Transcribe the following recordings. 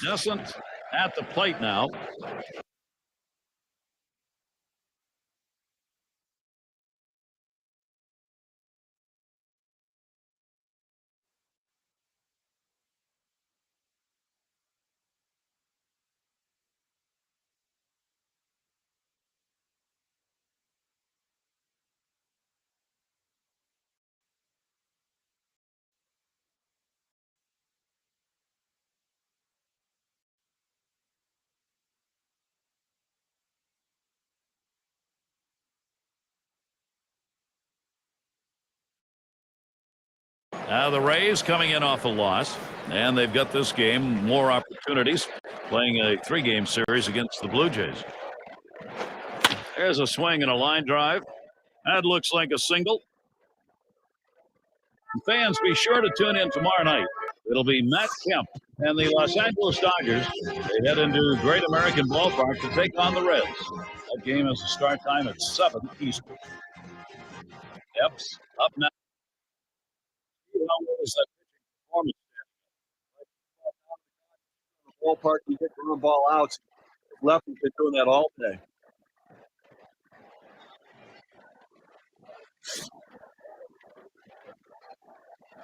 Nessent at the plate now. Now the Rays coming in off a loss, and they've got this game more opportunities, playing a 3-game series against the Blue Jays. There's a swing and a line drive. That looks like a single. Fans, be sure to tune in tomorrow night. It'll be Matt Kemp and the Los Angeles Dodgers. They head into Great American Ballpark to take on the Reds. That game has a start time at 7 Eastern. Epps up now. How well is that pitching performance? Ballpark, you get ground ball outs. Left has been doing that all day.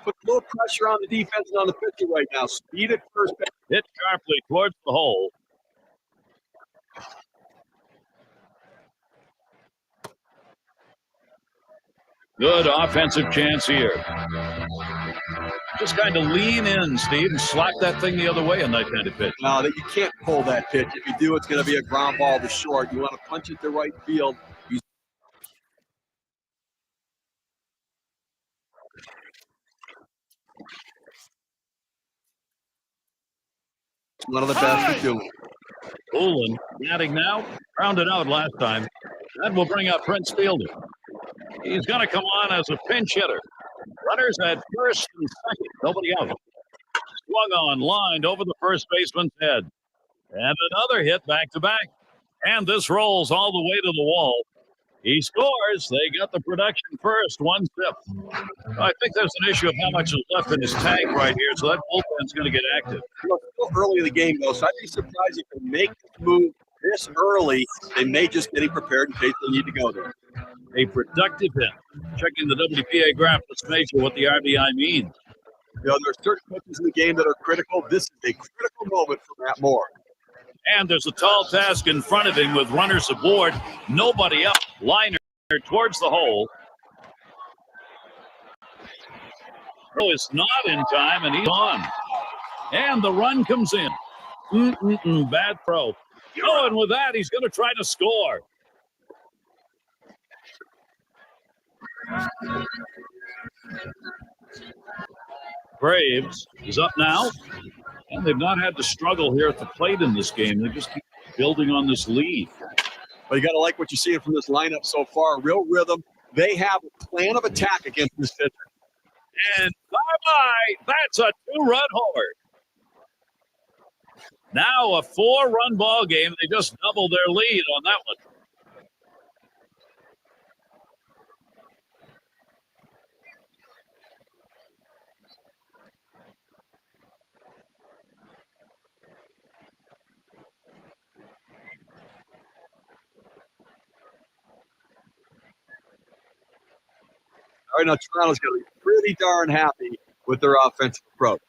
Put a little pressure on the defense and on the pitcher right now. Speed at first base. Hit sharply towards the hole. Good offensive chance here. Just kind of lean in, Steve, and slap that thing the other way on that kind of pitch. No, that you can't pull that pitch. If you do, it's going to be a ground ball to short. You want to punch it to right field. One of the best to do it. Olin batting now. Rounded out last time. That will bring up Prince Fielder. He's going to come on as a pinch hitter. Runners at first and second. Nobody out. Swung on, lined over the first baseman's head. And another hit back to back. And this rolls all the way to the wall. He scores. They got the production first, 1-0. I think there's an issue of how much is left in his tank right here, so that bullpen's going to get active. Look, still early in the game, though, so I'd be surprised if they make this move this early. They may just getting prepared in case they need to go there. A productive hit. Checking the WPA graph, let's measure what the RBI means. You know, there are certain pitches in the game that are critical. This is a critical moment for Matt Moore. And there's a tall task in front of him with runners aboard. Nobody up. Liner towards the hole. Oh, it's not in time, and he's on. And the run comes in. Bad throw. Oh, and with that, he's going to try to score. Braves is up now. And they've not had to struggle here at the plate in this game. They just keep building on this lead. Well, you got to like what you're seeing from this lineup so far. Real rhythm. They have a plan of attack against this pitcher. And bye-bye. That's a 2-run homer. Now a 4-run ball game. They just doubled their lead on that one. All right, now Toronto's going to be pretty darn happy with their offensive approach.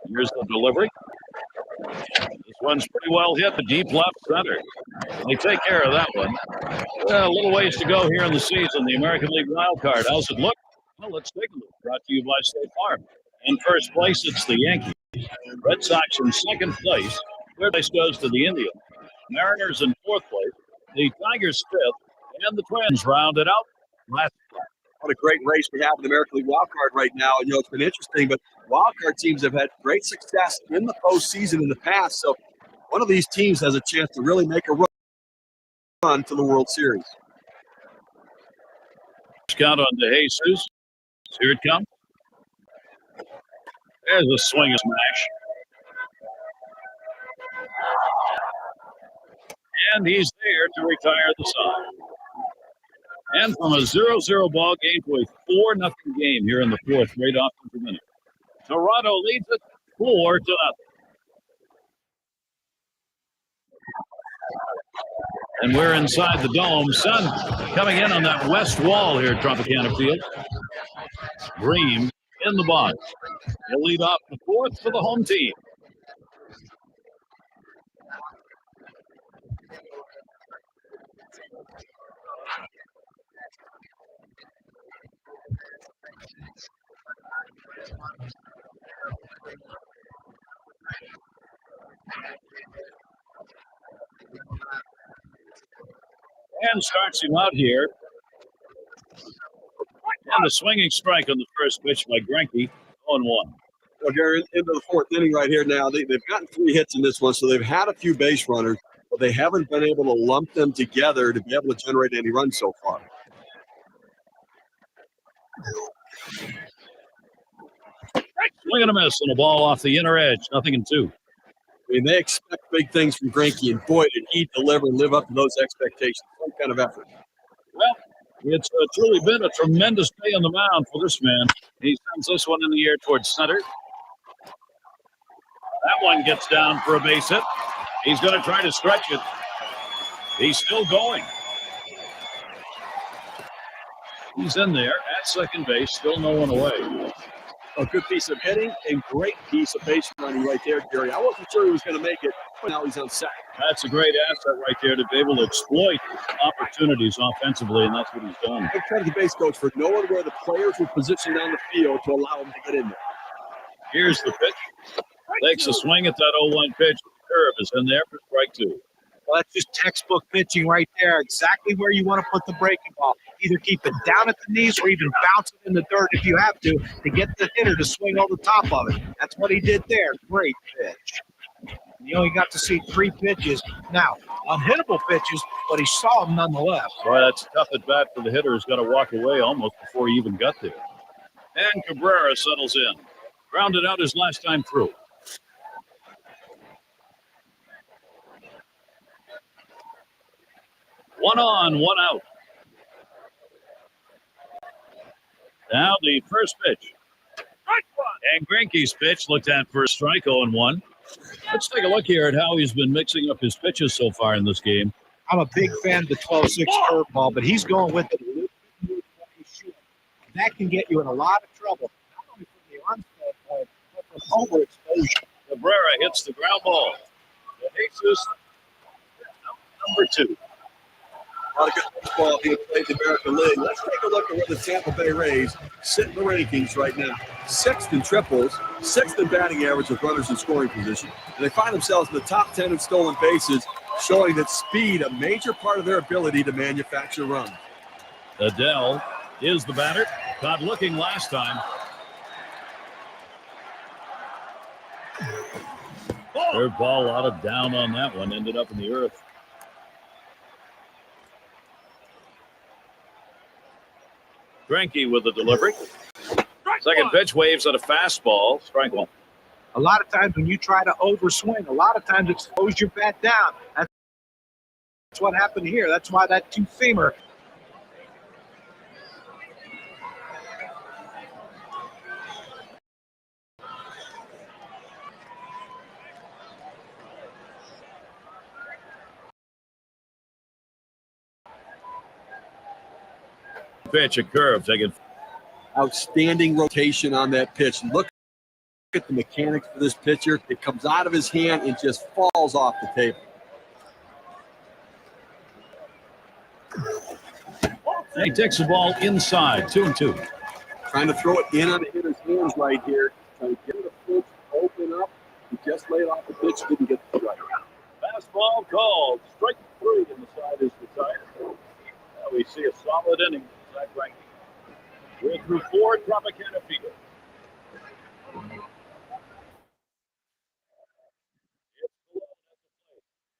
Here's the delivery. This one's pretty well hit the deep left center. They take care of that one. Well, a little ways to go here in the season. The American League wild card. How's it look? Well, let's take a look. Brought to you by State Farm. In first place, it's the Yankees. Red Sox in second place. Third place goes to the Indians. Mariners in fourth place. The Tigers fifth. And the Twins rounded out last. What a great race we have in the American League wild card right now. You know, it's been interesting, but wild card teams have had great success in the postseason in the past. So one of these teams has a chance to really make a run to the World Series. Count on De Jesus. Here it comes. There's a swing and smash. And he's there to retire the side. And from a 0-0 ball game to a 4-0 game here in the fourth, right off the minute. Toronto leads it 4-0. And we're inside the dome. Sun coming in on that west wall here at Tropicana Field. Dream in the box. He'll lead off the fourth for the home team. And starts him out here. And a swinging strike on the first pitch by Greinke, 0-1. Well, they're into the fourth inning right here now. They've gotten 3 hits in this one, so they've had a few base runners, but they haven't been able to lump them together to be able to generate any runs so far. Swing and a miss, and a ball off the inner edge. 0-2. I mean, they expect big things from Greinke, and boy, did he deliver and live up to those expectations. Some kind of effort. Well, it's truly been a tremendous day on the mound for this man. He sends this one in the air towards center. That one gets down for a base hit. He's going to try to stretch it. He's still going. He's in there at second base, still no one away. A good piece of hitting and great piece of base running right there, Gary. I wasn't sure he was going to make it, but now he's on second. That's a great asset right there to be able to exploit opportunities offensively, and that's what he's done. Good credit to the base coach for knowing where the players were positioned down the field to allow him to get in there. Here's the pitch. Takes a swing at that 0-1 pitch. The curve is in there for strike 2. Well, that's just textbook pitching right there. Exactly where you want to put the breaking ball. Either keep it down at the knees or even bounce it in the dirt if you have to get the hitter to swing over the top of it. That's what he did there. Great pitch. You only got to see 3 pitches. Now, unhittable pitches, but he saw them nonetheless. Well, that's a tough at bat for the hitter who's got to walk away almost before he even got there. And Cabrera settles in. Grounded out his last time through. One on, one out. Now the first pitch. And Greinke's pitch looked at for a strike, 0-1. Let's take a look here at how he's been mixing up his pitches so far in this game. I'm a big fan of the 12-6 curveball, but he's going with it a little bit more than what he should. That can get you in a lot of trouble, not only from the arm standpoint, but from overexposure. Cabrera hits the ground ball. Jesus, number 2. A lot of good baseball being played in the American League. Let's take a look at where the Tampa Bay Rays sit in the rankings right now. 6th in triples, 6th in batting average with runners in scoring position. And they find themselves in the top 10 in stolen bases, showing that speed, a major part of their ability to manufacture runs. Adele is the batter. Caught looking last time. Third ball out of down on that one. Ended up in the earth. Greinke with the delivery. Second pitch waves at a fastball. Strike 1. A lot of times when you try to overswing, a lot of times it slows your bat down. That's what happened here. That's why that two-seamer. Pitch, a curve, taking. Outstanding rotation on that pitch. Look at the mechanics for this pitcher. It comes out of his hand and just falls off the table. He takes the ball inside, 2-2. Trying to throw it in on the hitter's hands right here. Trying to get the pitch, open up. He just laid off the pitch, didn't get the strike. Fastball called. Strike 3 and the side is retired. Now we see a solid inning from Zach Greinke. We're through 4 Tropicana Field.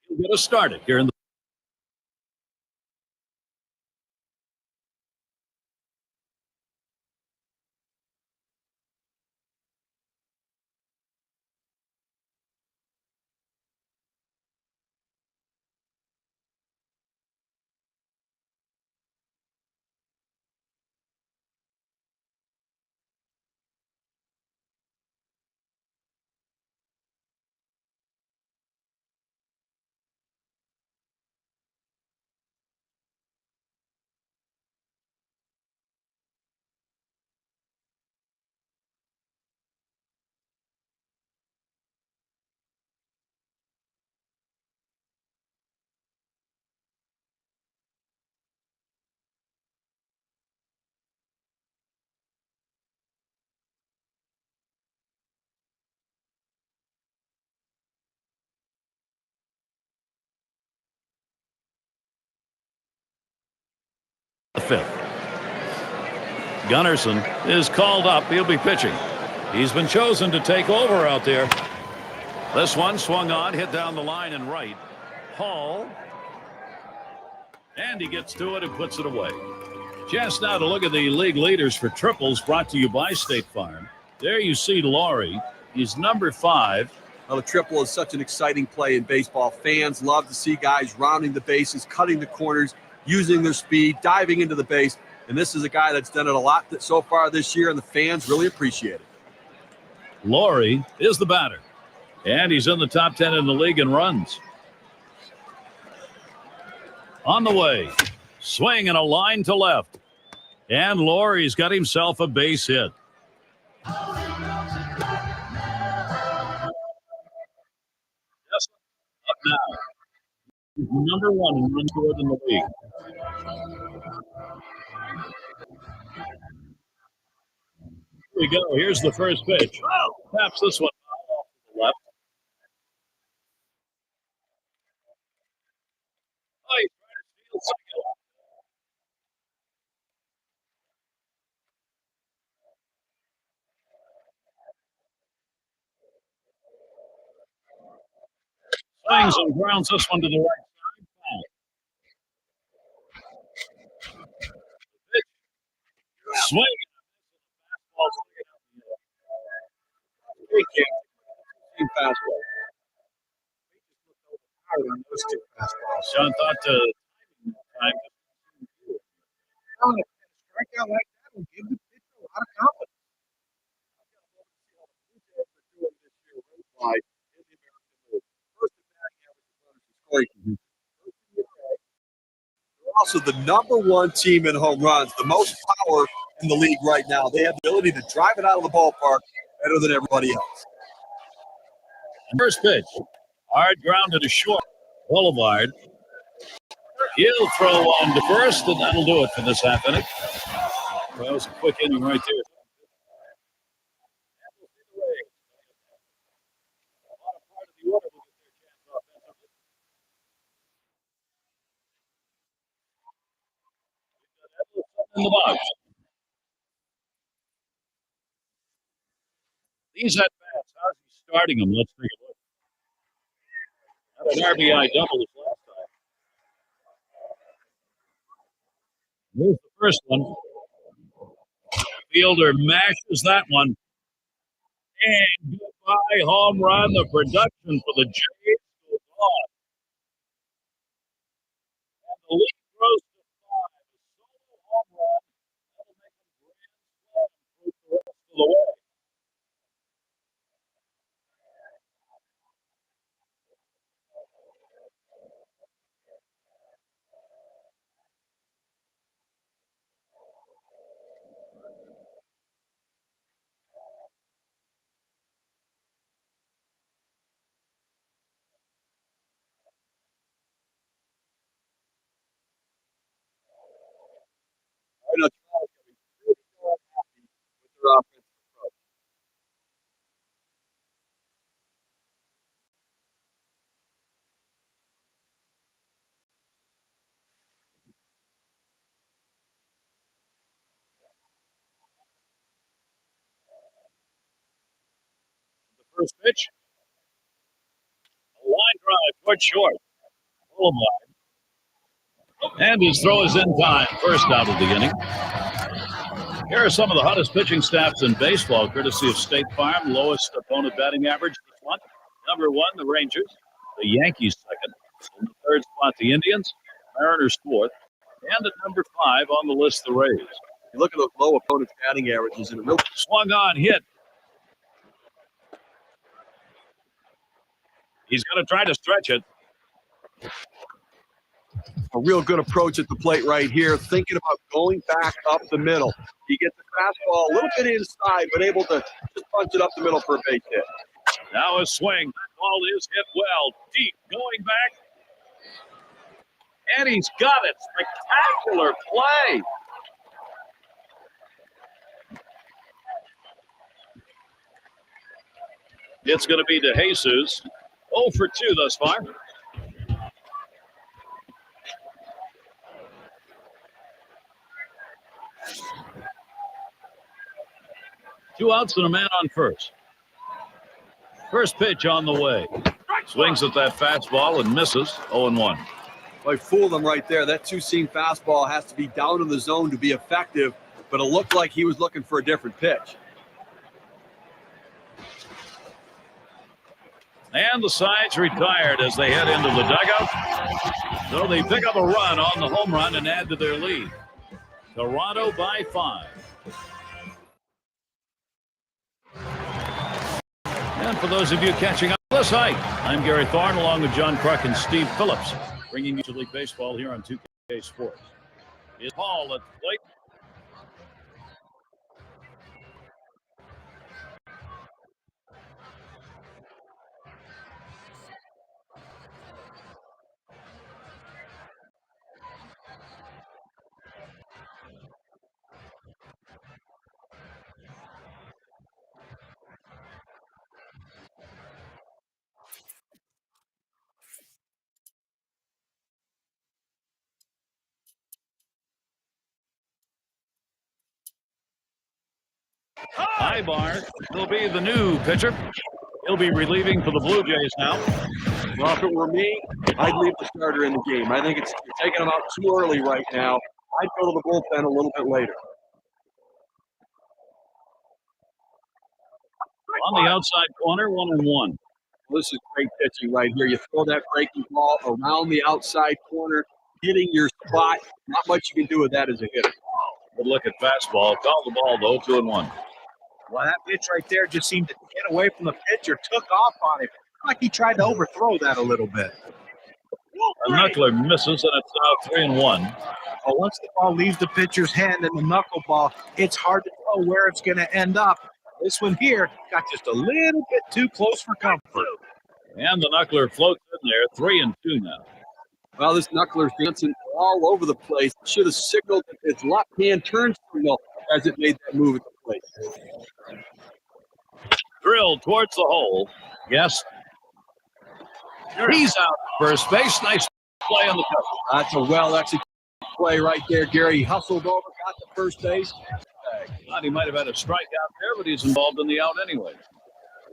He'll get us started here in the fifth. Gunnarsson is called up. He'll be pitching. He's been chosen to take over out there. This one swung on, hit down the line and right. Hall. And he gets to it and puts it away. Chance now to look at the league leaders for triples, brought to you by State Farm. There you see Laurie. He's number 5. Well, a triple is such an exciting play in baseball. Fans love to see guys rounding the bases, cutting the corners, using their speed, diving into the base. And this is a guy that's done it a lot so far this year, and the fans really appreciate it. Laurie is the batter. And he's in the top 10 in the league in runs. On the way. Swing and a line to left. And Laurie's got himself a base hit. Yes, up now. He's number 1 in run scored in the league. Here we go. Here's the first pitch. Taps this one off to the left. Oh, he's trying to steal second. Swings and grounds this one to the right side. Swing. Fastball. Sean thought to time. Strike out like that will give the pitcher a lot of confidence. They're also the number 1 team in home runs, the most power in the league right now. They have the ability to drive it out of the ballpark better than everybody else. First pitch. Hard grounded to short. Boulevard. He'll throw on to first, and that'll do it for this half inning. Well, that was a quick inning right there. In the box. These at bats, how's he starting them? Let's take a look. Had an RBI double his last time. Here's the first one. Fielder mashes that one. And goodbye home run. The production for the Jays goes on. And the lead grows to 5. A solo home run. That'll make them grand slam the rest of the way. Right now, Toronto's gonna be really happy with their offensive approach. The first pitch, a line drive towards short. Boulevard. And his throw is in time. First out of the inning. Here are some of the hottest pitching staffs in baseball, courtesy of State Farm. Lowest opponent batting average this one. Number 1, the Rangers. The Yankees second. In the third spot, the Indians. Mariners fourth. And at number 5 on the list, the Rays. You look at those low opponents' batting averages, and it really Swung on, hit. He's going to try to stretch it. a real good approach at the plate right here, thinking about going back up the middle. He gets the fastball a little bit inside, but able to just punch it up the middle for a base hit. Now a swing. That ball is hit well. Deep, going back. And he's got it. Spectacular play. It's going to be DeJesus. 0 for 2 thus far. Two outs and a man on first. First pitch on the way. Swings at that fastball and misses. 0-1. I fooled him right there. That two-seam fastball has to be down in the zone to be effective, but it looked like he was looking for a different pitch. And the sides retired as they head into the dugout. So they pick up a run on the home run and add to their lead. Toronto by 5. And for those of you catching up on the site, I'm Gary Thorne along with John Kruk and Steve Phillips, bringing you to League Baseball here on 2K Sports. It's Hall at the plate. Ibar will be the new pitcher. He'll be relieving for the Blue Jays now. Well, if it were me, I'd leave the starter in the game. I think you're taking him out too early right now. I'd go to the bullpen a little bit later. On the outside corner, 1-1. Well, this is great pitching right here. You throw that breaking ball around the outside corner, hitting your spot. Not much you can do with that as a hitter. Good look at fastball. Called the ball, though, 2-1. Well, that pitch right there just seemed to get away from the pitcher, took off on him. Like he tried to overthrow that a little bit. A knuckler misses, and it's now 3-1. Well, once the ball leaves the pitcher's hand and the knuckleball, it's hard to know where it's going to end up. This one here got just a little bit too close for comfort. And the knuckler floats in there, 3-2 now. Well, this knuckler's dancing all over the place. Should have signaled its left-hand turn signal as it made that move at the plate. Drilled towards the hole. Yes. He's out first base. Nice play on the cover. That's a well-executed play right there, Gary. He hustled over, got to first base. Thought he might have had a strikeout there, but he's involved in the out anyway.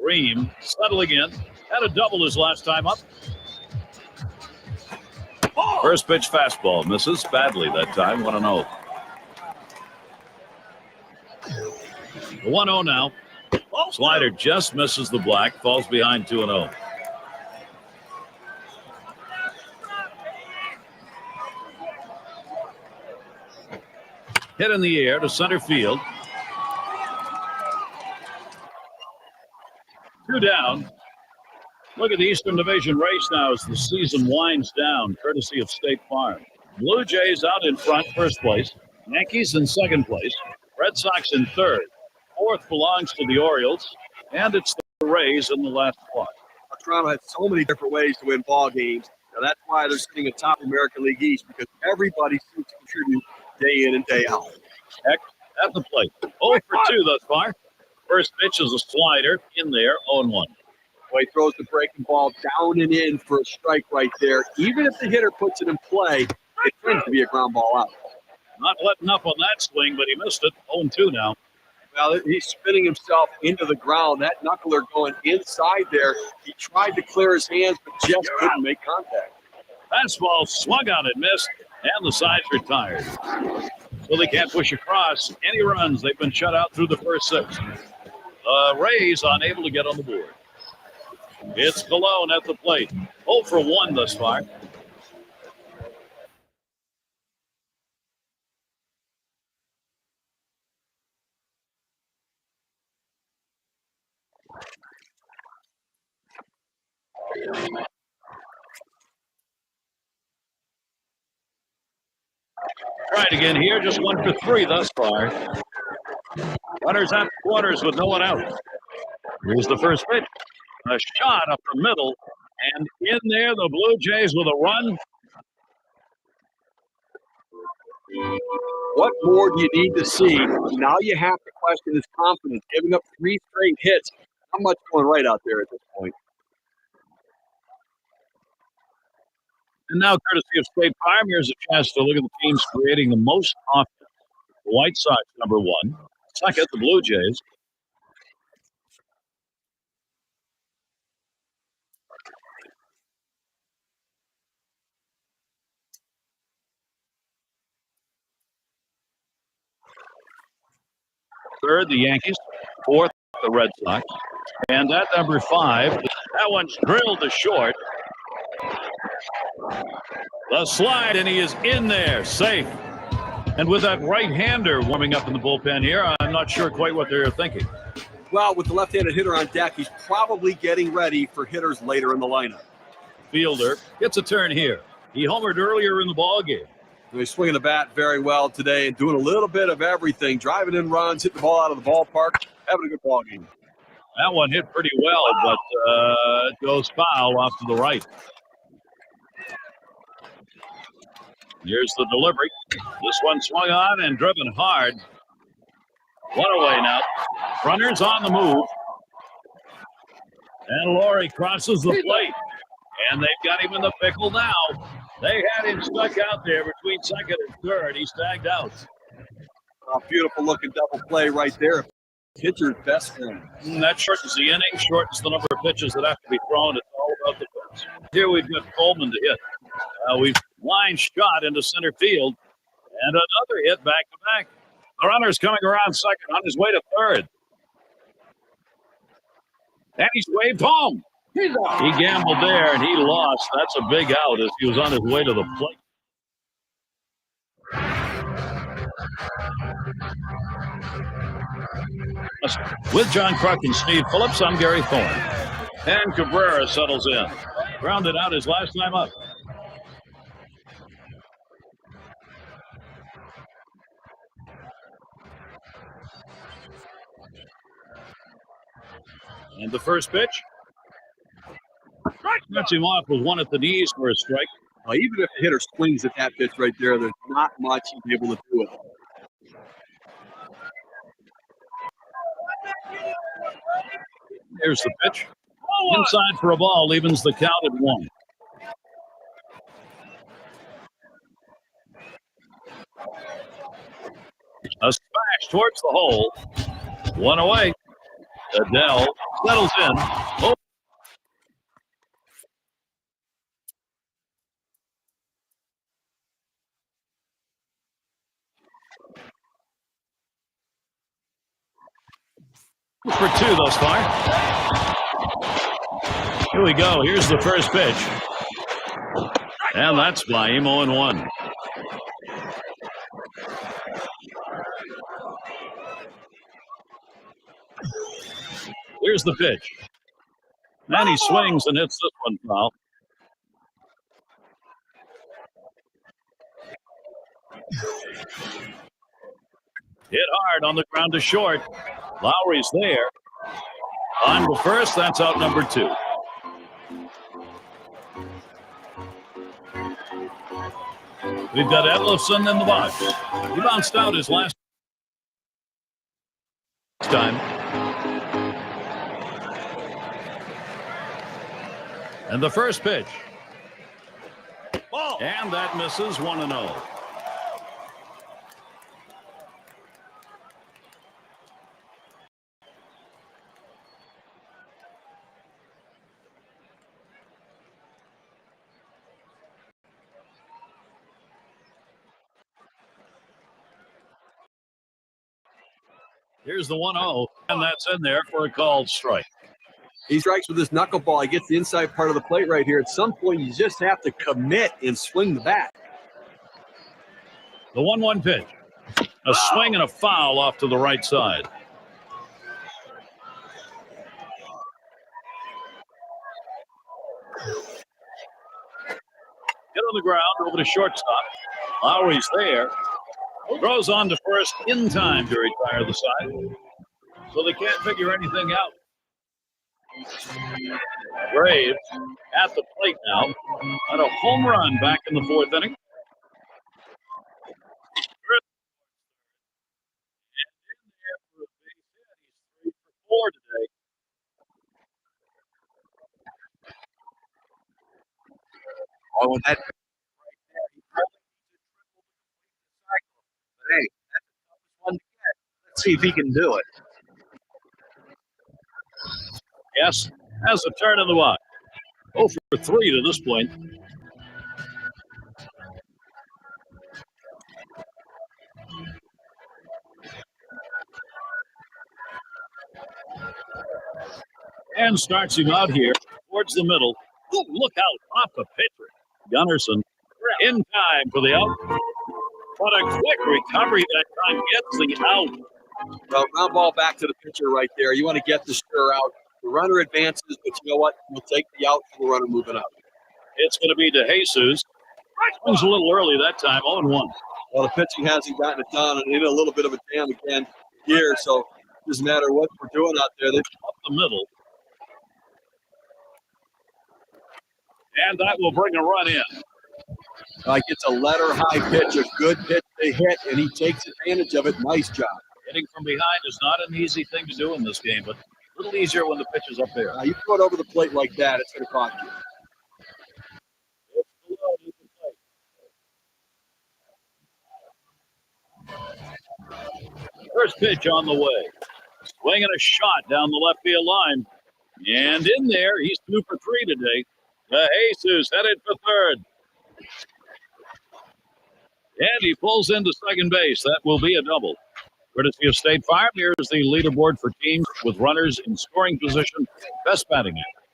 Ream settling in. Had a double his last time up. First pitch fastball misses badly that time. 1-0. The 1-0 now. Slider just misses the black, falls behind 2-0. Hit in the air to center field. 2 down. Look at the Eastern Division race now as the season winds down, courtesy of State Farm. Blue Jays out in front, first place. Yankees in second place. Red Sox in third. Fourth belongs to the Orioles. And it's the Rays in the last spot. Toronto has so many different ways to win ball games. Now that's why they're sitting atop the American League East, because everybody seems to contribute day in and day out. Heck, at the plate. 0 for 2 thus far. First pitch is a slider in there, 0-1. Well, he throws the breaking ball down and in for a strike right there. Even if the hitter puts it in play, it tends to be a ground ball out. Not letting up on that swing, but he missed it. 0-2 now. Well, he's spinning himself into the ground. That knuckler going inside there. He tried to clear his hands, but just couldn't make contact. Fastball swung on it, missed, and the side's retired. So they can't push across any runs. They've been shut out through the first 6. Rays unable to get on the board. It's Colon at the plate. 0 for 1 thus far. Try it again here. Just 1 for 3 thus far. Runners at quarters with no one out. Here's the first pitch. A shot up the middle. And in there, the Blue Jays with a run. What more do you need to see? Now you have to question his confidence. Giving up 3 straight hits. How much going right out there at this point? And now, courtesy of State Farm, here's a chance to look at the teams creating the most offense. The White Sox, number 1. Second, the Blue Jays. Third, the Yankees. Fourth, the Red Sox. And at number 5, that one's drilled to short. The slide, and he is in there, safe. And with that right-hander warming up in the bullpen here, I'm not sure quite what they're thinking. Well, with the left-handed hitter on deck, he's probably getting ready for hitters later in the lineup. Fielder gets a turn here. He homered earlier in the ballgame. He's swinging the bat very well today and doing a little bit of everything, driving in runs, hitting the ball out of the ballpark, having a good ball game. That one hit pretty well, but it goes foul off to the right. Here's the delivery. This one swung on and driven hard. 1 away now. Runners on the move. And Laurie crosses the plate. And they've got him in the pickle now. They had him stuck out there between second and third. He's tagged out. A beautiful looking double play right there. Pitcher's best friend. That shortens the inning, shortens the number of pitches that have to be thrown. It's all about the pitch. Here we've got Coleman to hit. We've line shot into center field. And another hit back to back. The runner's coming around second on his way to third. And he's waved home. He gambled there and he lost. That's a big out as he was on his way to the plate. With John Kruk and Steve Phillips, I'm Gary Thorne. And Cabrera settles in. Grounded out his last time up. And the first pitch. Cuts him off with one at the knees for a strike. Even if the hitter swings at that pitch right there, there's not much he'll be able to do with it. Here's the pitch. Inside for a ball, evens the count at 1. A smash towards the hole. 1 away. Adele settles in. Oh. For 2 thus far. Here we go. Here's the first pitch. And that's by him, 0-1. Here's the pitch. And he swings and hits this one foul. Hit hard on the ground to short. Lowry's there. On to first. That's out number 2. We've got Edlifson in the box. He bounced out his last time. And the first pitch. Ball. And that misses 1-0. Here's the 1-0, and that's in there for a called strike. He strikes with his knuckleball. He gets the inside part of the plate right here. At some point, you just have to commit and swing the bat. The 1-1 pitch. A swing and a foul off to the right side. Hit on the ground over to shortstop. Lowry's there. Throws on to first in time to retire the side. So they can't figure anything out. Braves at the plate now. Had a home run back in the 4th inning. He's 3 for 4 today. Oh, and that hey, that's the toughest one to get. Let's see if he can do it. Yes, has a turn in the box. 0 for 3 to this point. And starts him out here towards the middle. Ooh, look out, off the pitcher. Gunnarsson in time for the out. What a quick recovery that time gets the out. Well, ground ball back to the pitcher right there. You want to get the stir out. The runner advances, but you know what? You'll take the out for the runner moving out. It's going to be DeJesus. Swings a little early that time, 0-1. Well, the pitching hasn't gotten it done, and in a little bit of a jam again here, so it doesn't matter what we're doing out there. They're up the middle. And that will bring a run in. Gets a letter high pitch, a good pitch they hit, and he takes advantage of it. Nice job. Hitting from behind is not an easy thing to do in this game, but a little easier when the pitch is up there. You throw it over the plate like that, it's going to cost you. First pitch on the way. Swinging a shot down the left field line. And in there, he's 2 for 3 today. DeJesus headed for third. And he pulls into second base. That will be a double. Courtesy of State Farm, here's the leaderboard for teams with runners in scoring position. Best batting average.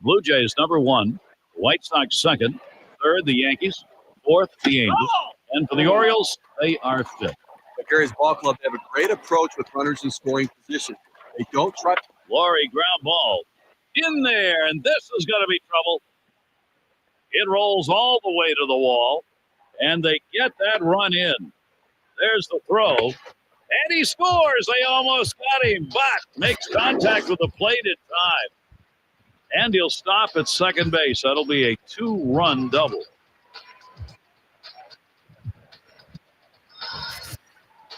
Blue Jays number 1. White Sox second. Third, the Yankees. Fourth, the Angels. And for the Orioles, they are fifth. The Gary's Ball Club have a great approach with runners in scoring position. They don't try. Laurie ground ball in there, and this is going to be trouble. It rolls all the way to the wall, and they get that run in. There's the throw, and he scores. They almost got him, but makes contact with the plate in time. And he'll stop at second base. That'll be a 2-run double.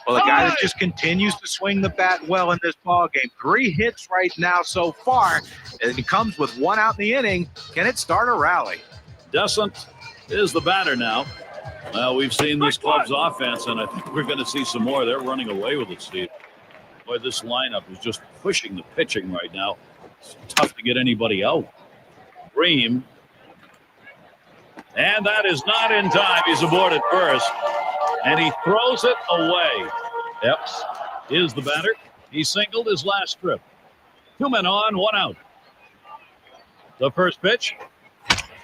Well, the guy that just continues to swing the bat well in this ball game. 3 hits right now so far. And it comes with 1 out in the inning. Can it start a rally? Descent is the batter now. Well, we've seen this club's offense, and I think we're going to see some more. They're running away with it, Steve. Boy, this lineup is just pushing the pitching right now. It's tough to get anybody out. Restream. And that is not in time. He's aboard at first. And he throws it away. Epps is the batter. He singled his last trip. 2 men on, 1 out. The first pitch.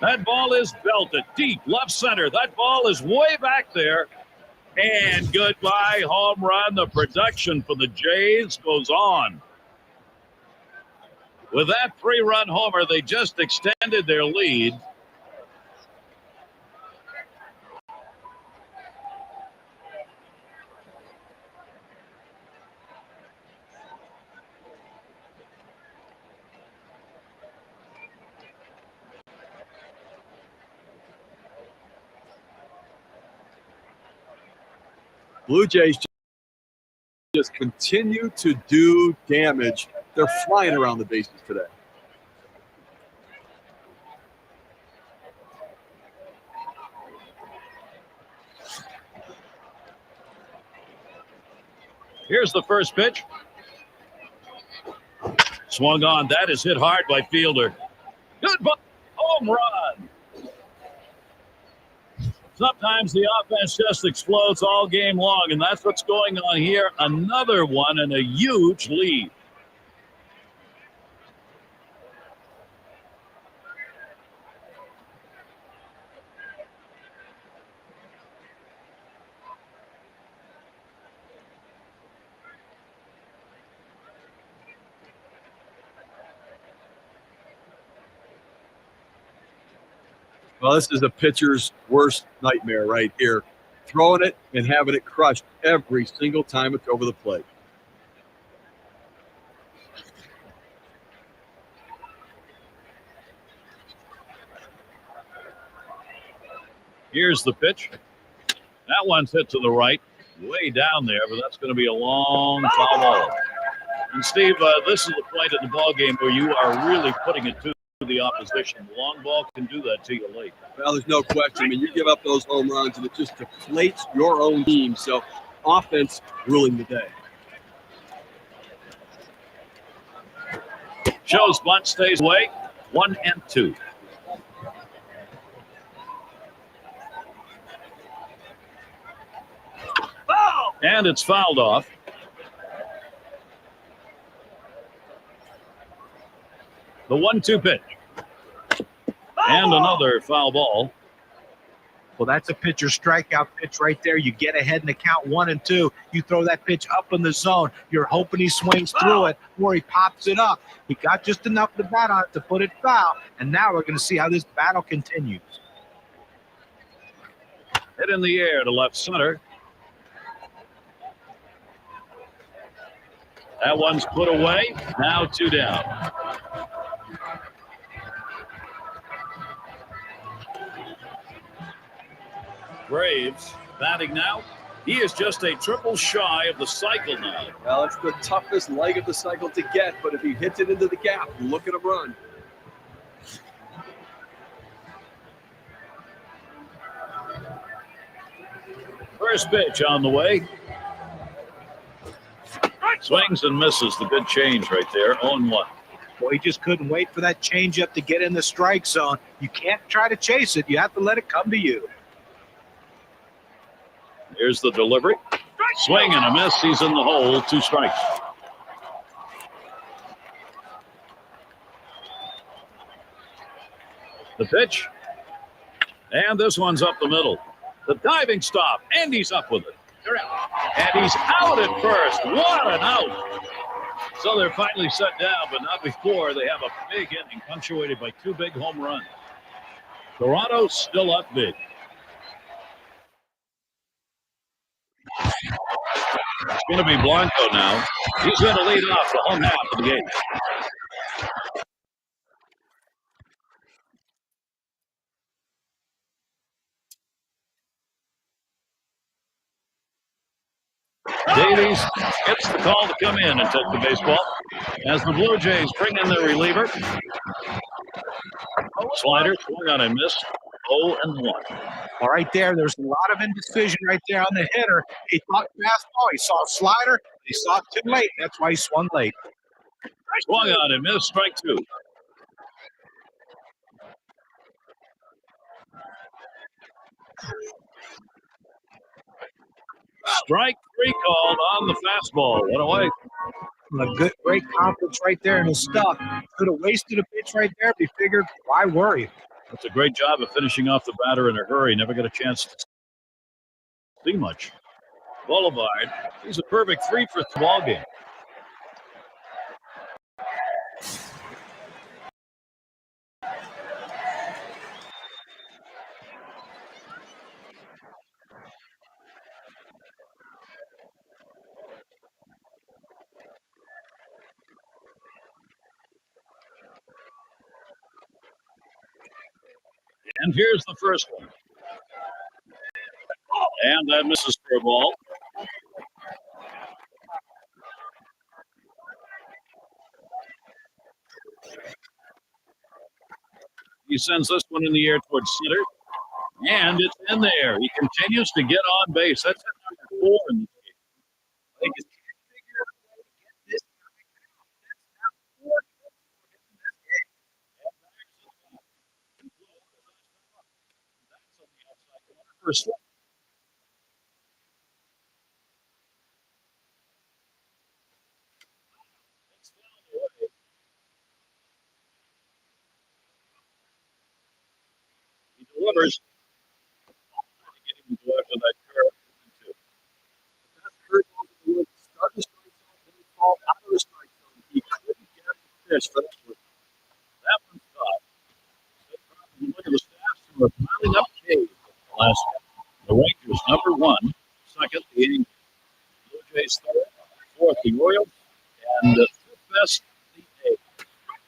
That ball is belted deep left center. That ball is way back there. And goodbye, home run. The production for the Jays goes on. With that 3-run homer, they just extended their lead. Blue Jays just continue to do damage. They're flying around the bases today. Here's the first pitch. Swung on. That is hit hard by Fielder. Goodbye. Home run. Sometimes the offense just explodes all game long, and that's what's going on here. Another one and a huge lead. Well, this is a pitcher's worst nightmare right here. Throwing it and having it crushed every single time it's over the plate. Here's the pitch. That one's hit to the right, way down there, but that's going to be a long foul ball. And Steve, this is the point in the ball game where you are really putting it to the opposition. The long ball can do that to you late. Well, there's no question. I mean, you give up those home runs and it just deflates your own team. So offense ruling the day. Shows bunt stays away. 1-2. And it's fouled off. The 1-2 pitch. And another foul ball. Well, that's a pitcher strikeout pitch right there. You get ahead in the count 1-2. You throw that pitch up in the zone. You're hoping he swings through it or he pops it up. He got just enough to bat on it to put it foul. And now we're going to see how this battle continues. Hit in the air to left center. That one's put away. Now 2 down. Braves batting now. He is just a triple shy of the cycle now. Well, it's the toughest leg of the cycle to get, but if he hits it into the gap, look at him run. First pitch on the way. Swings and misses. The good change right there. 0-1. Boy, he just couldn't wait for that changeup to get in the strike zone. You can't try to chase it. You have to let it come to you. Here's the delivery. Swing and a miss. He's in the hole. 2 strikes. The pitch. And this one's up the middle. The diving stop. And he's up with it. And he's out at first. What an out. So they're finally set down, but not before they have a big inning punctuated by 2 big home runs. Toronto still up big. It's going to be Blanco now. He's going to lead off the home half of the game. Davies gets the call to come in and take the baseball as the Blue Jays bring in their reliever. Slider swung on and missed. 0-1. All right there's a lot of indecision right there on the hitter. He thought fastball, he saw a slider, he saw it too late. That's why he swung late. Swung on and missed. Strike 2. Strike 3 called on the fastball. 1 away. Great confidence right there in his stuff. Could have wasted a pitch right there, but he figured, why worry? That's a great job of finishing off the batter in a hurry. Never got a chance to see much. Boulevard, he's a perfect 3 for ball game. And here's the first one. And that misses for a ball. He sends this one in the air towards center. And it's in there. He continues to get on base. That's number 4 in this game. They just can't figure out a way to get this guy out. That's not 4 in this game. First one. He delivers. Getting him to go after that curve. That's curveball to the wood. Start the strike zone, then he fall out of the strike zone. He couldn't get the pitch for that one. That one's tough. Look at the stats who are piling up K's last one. The Rangers, number 1. Second, the Angels. Blue Jays, third. Fourth, the Royals. And the fifth best, the A's.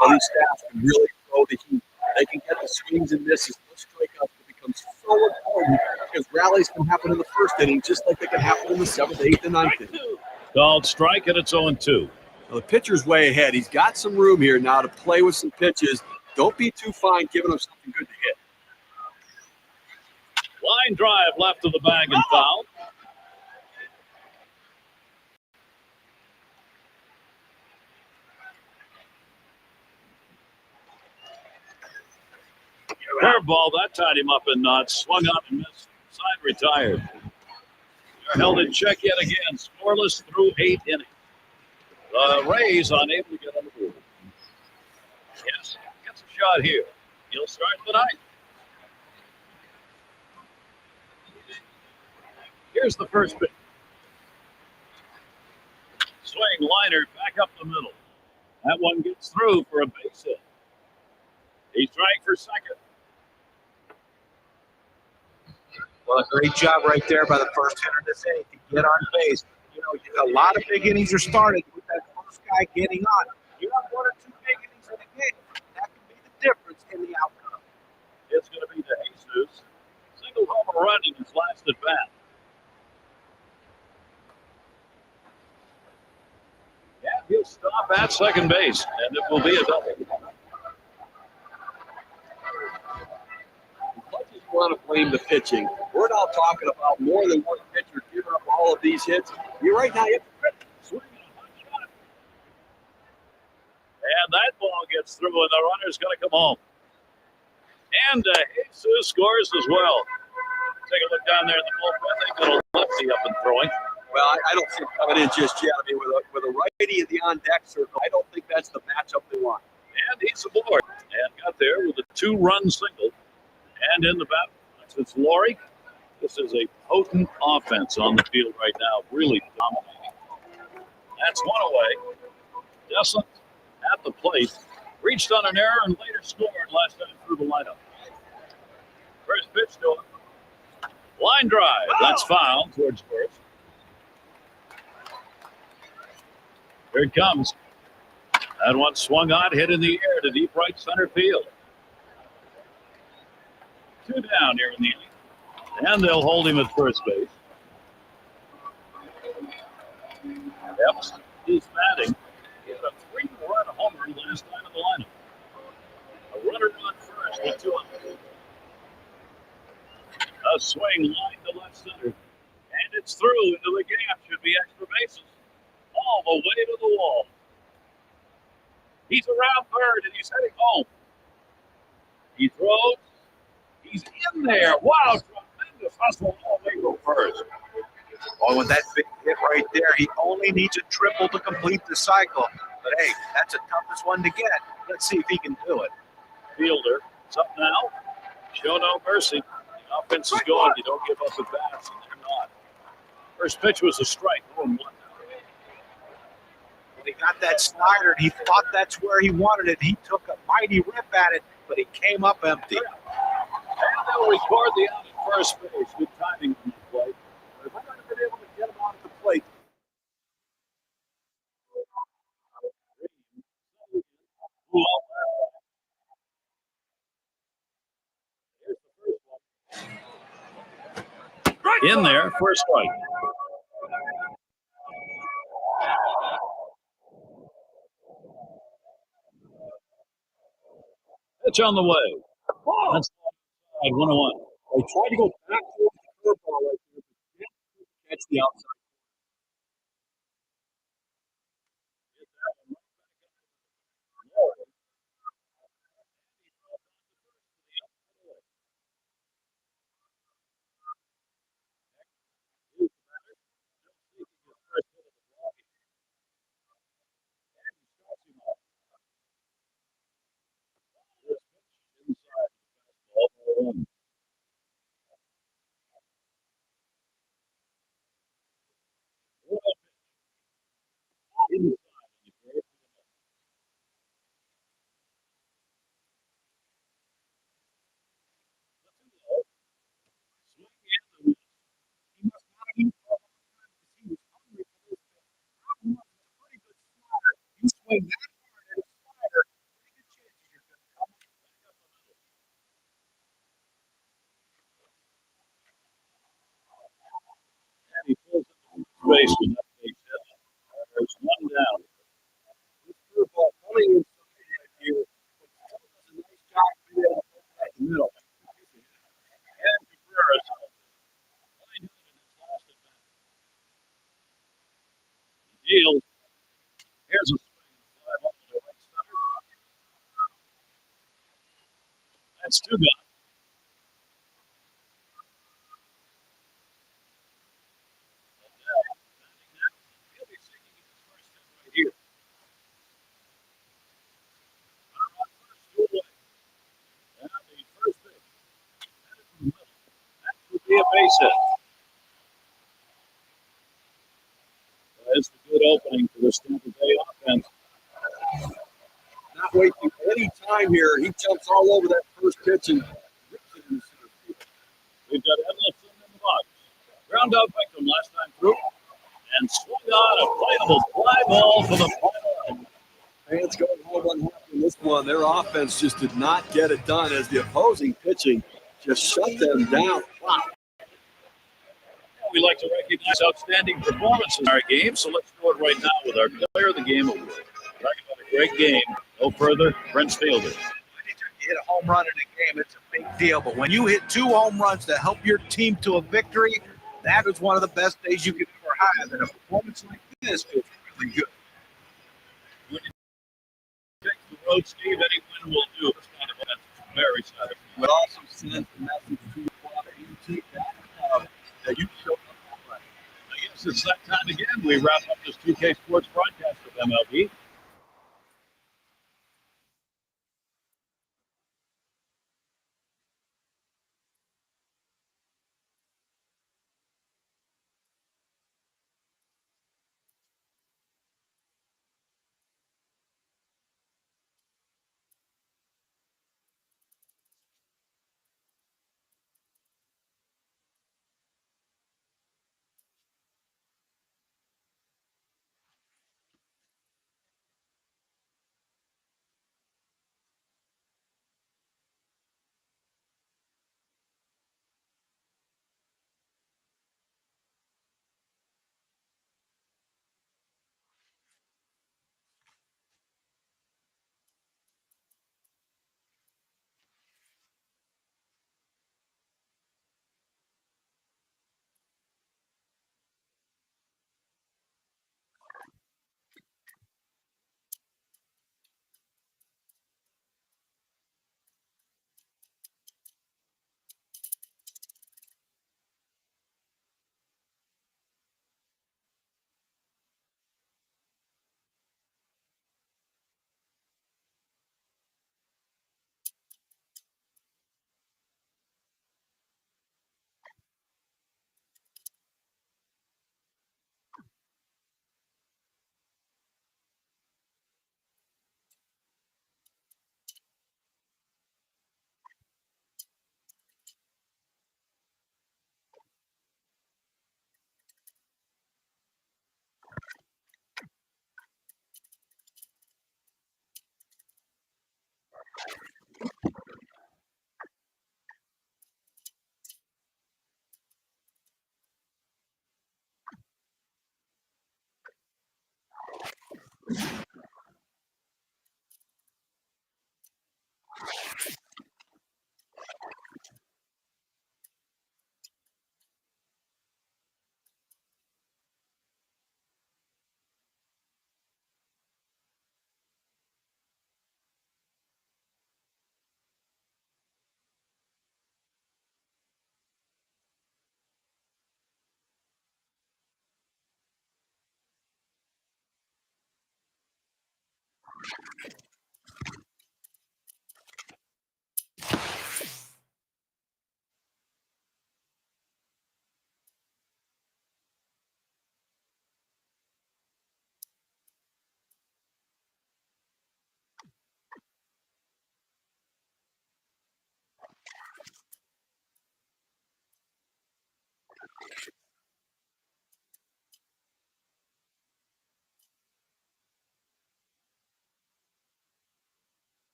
Well, these staffs can really throw the heat. They can get the swings and misses. Those strikeouts becomes so important because rallies can happen in the first inning just like they can happen in the 7th, 8th, and 9th inning. Called strike, and it's 0-2. Now, the pitcher's way ahead. He's got some room here now to play with some pitches. Don't be too fine giving him something good to hit. Line drive left of the bag and foul. Curveball, that tied him up in knots. Swung on and missed. Side retired. They're held in check yet again. Scoreless through 8 innings. The Rays unable to get on the board. Yes, gets a shot here. He'll start the ninth. Here's the first pitch. Swing liner back up the middle. That one gets through for a base hit. He's trying for second. Well, a great job right there by the first hitter this inning to get on base. You know, a lot of big innings are started with that first guy getting on. You have 1 or 2 big innings in a game. That can be the difference in the outcome. It's going to be the Jesus. Single home run in his last at bat. Yeah, he'll stop at second base, and it will be a double. Want to blame the pitching. We're not talking about more than one pitcher giving up all of these hits. You're right now. You have to swing a hot shot. And that ball gets through, and the runner's going to come home. And Jesus scores as well. Take a look down there in the bullpen. They've got a lefty up and throwing. Well, I don't see him coming in just yet. I mean, with a righty in the on-deck circle, I don't think that's the matchup they want. And he's aboard. And got there with a 2-run single. And in the bat, it's Laurie. This is a potent offense on the field right now, really dominating. That's one away. Desson at the plate, reached on an error and later scored last time through the lineup. First pitch to him. Line drive. That's foul towards first. Here it comes. That one swung on, hit in the air to deep right center field. 2 down here in the inning. And they'll hold him at first base. Epps is batting. He had a 3-run homer last time in the lineup. A runner on first with 2 outs. A swing line to left center. And it's through into the gap. Should be extra bases. All the way to the wall. He's around third and he's heading home. He throws. He's in there. Wow, tremendous hustle all the way to first. Boy, with that big hit right there, he only needs a triple to complete the cycle. But hey, that's the toughest one to get. Let's see if he can do it. Fielder, it's up now. Show no mercy. The offense is going. You don't give up at bats, and they're not. First pitch was a strike. 0-1 now. When he got that slider, he thought that's where he wanted it. He took a mighty rip at it, but it came up empty. And they'll record the out at first base. Good timing on the play. But if I might have been able to get him on at the plate. In there, first strike. Pitch on the way. That's 1-1. They tried to go back towards the curveball right there, but didn't catch the outside. You swing that hard at a slider, pretty good chances you're going to come And he pulls it to base with that base hit. There's one down. This curveball coming inside right here, but Paul does a nice job being able to put that in the middle. And Cabrera line out in his last at bat. Deal. Here's a swing. Fly ball to the right center. That's two gone. He'll be sinking in his first hit right here. Two away. And the first pitch. Headed to the middle. That would be a base hit. That's a good opening for the Tampa Bay offense. Not wasting any time here. He jumps all over that first pitch and rips it in the center field. We've got Edlison in the box. Ground out victim last time through. And swung on a playable fly ball for the final out. Fans going home unhappy in this one. Their offense just did not get it done as the opposing pitching just shut them down. Wow. We like to recognize outstanding performances in our game, so let's do it right now with our Player of the Game award. Talking about a great game. No further, Prince Fielder. anytime you hit a home run in a game, it's a big deal. But when you hit 2 home runs to help your team to a victory, that is one of the best days you could ever have. And a performance like this feels really good. When you take the road, Steve, any win will do. It's kind of that's very satisfying. But also send the message to your father. You take that you showed up all right. I guess it's that time again. We wrap up this 2K Sports broadcast of MLB.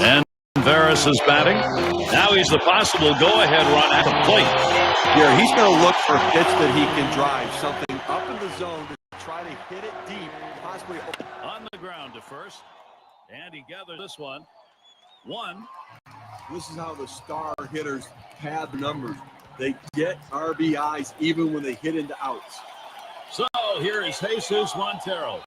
And Veras is batting. Now he's the possible go-ahead run at the plate. Here, he's going to look for a pitch that he can drive, something up in the zone to try to hit it deep, possibly on the ground to first. And he gathers this one. This is how the star hitters pad the numbers. They get RBIs even when they hit into outs. So here is Jesus Montero.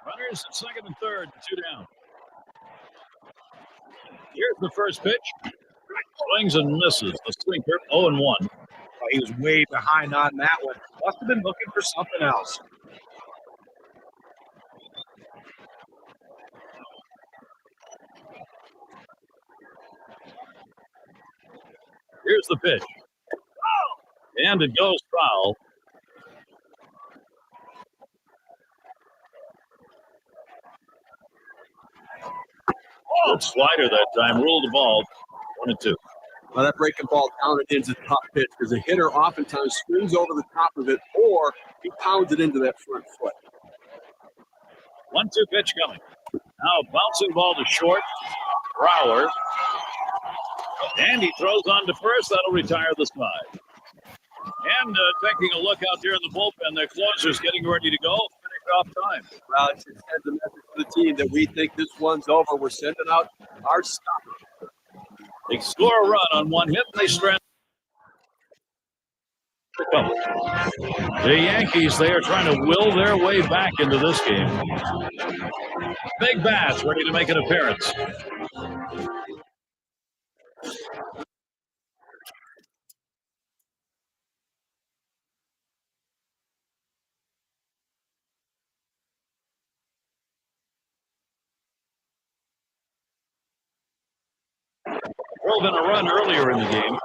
Runners at second and third, 2 down. Here's the first pitch. Swings and misses. The sinker, 0-1. He was way behind on that one. Must have been looking for something else. Here's the pitch. And it goes foul. Good slider that time. Ruled the ball. 1-2. Well, that breaking ball down and in's a tough pitch because the hitter oftentimes swings over the top of it or he pounds it into that front foot. 1-2 pitch coming. Now bouncing ball to short. Brower. And he throws on to first. That'll retire the side. And taking a look out there in the bullpen, their closer's getting ready to go. Finish off time. Well, it sends a message to the team that we think this one's over. We're sending out our stopper. They score a run on one hit, and they strand. The Yankees, they are trying to will their way back into this game. Big Bats ready to make an appearance. Drove in a run earlier in the game.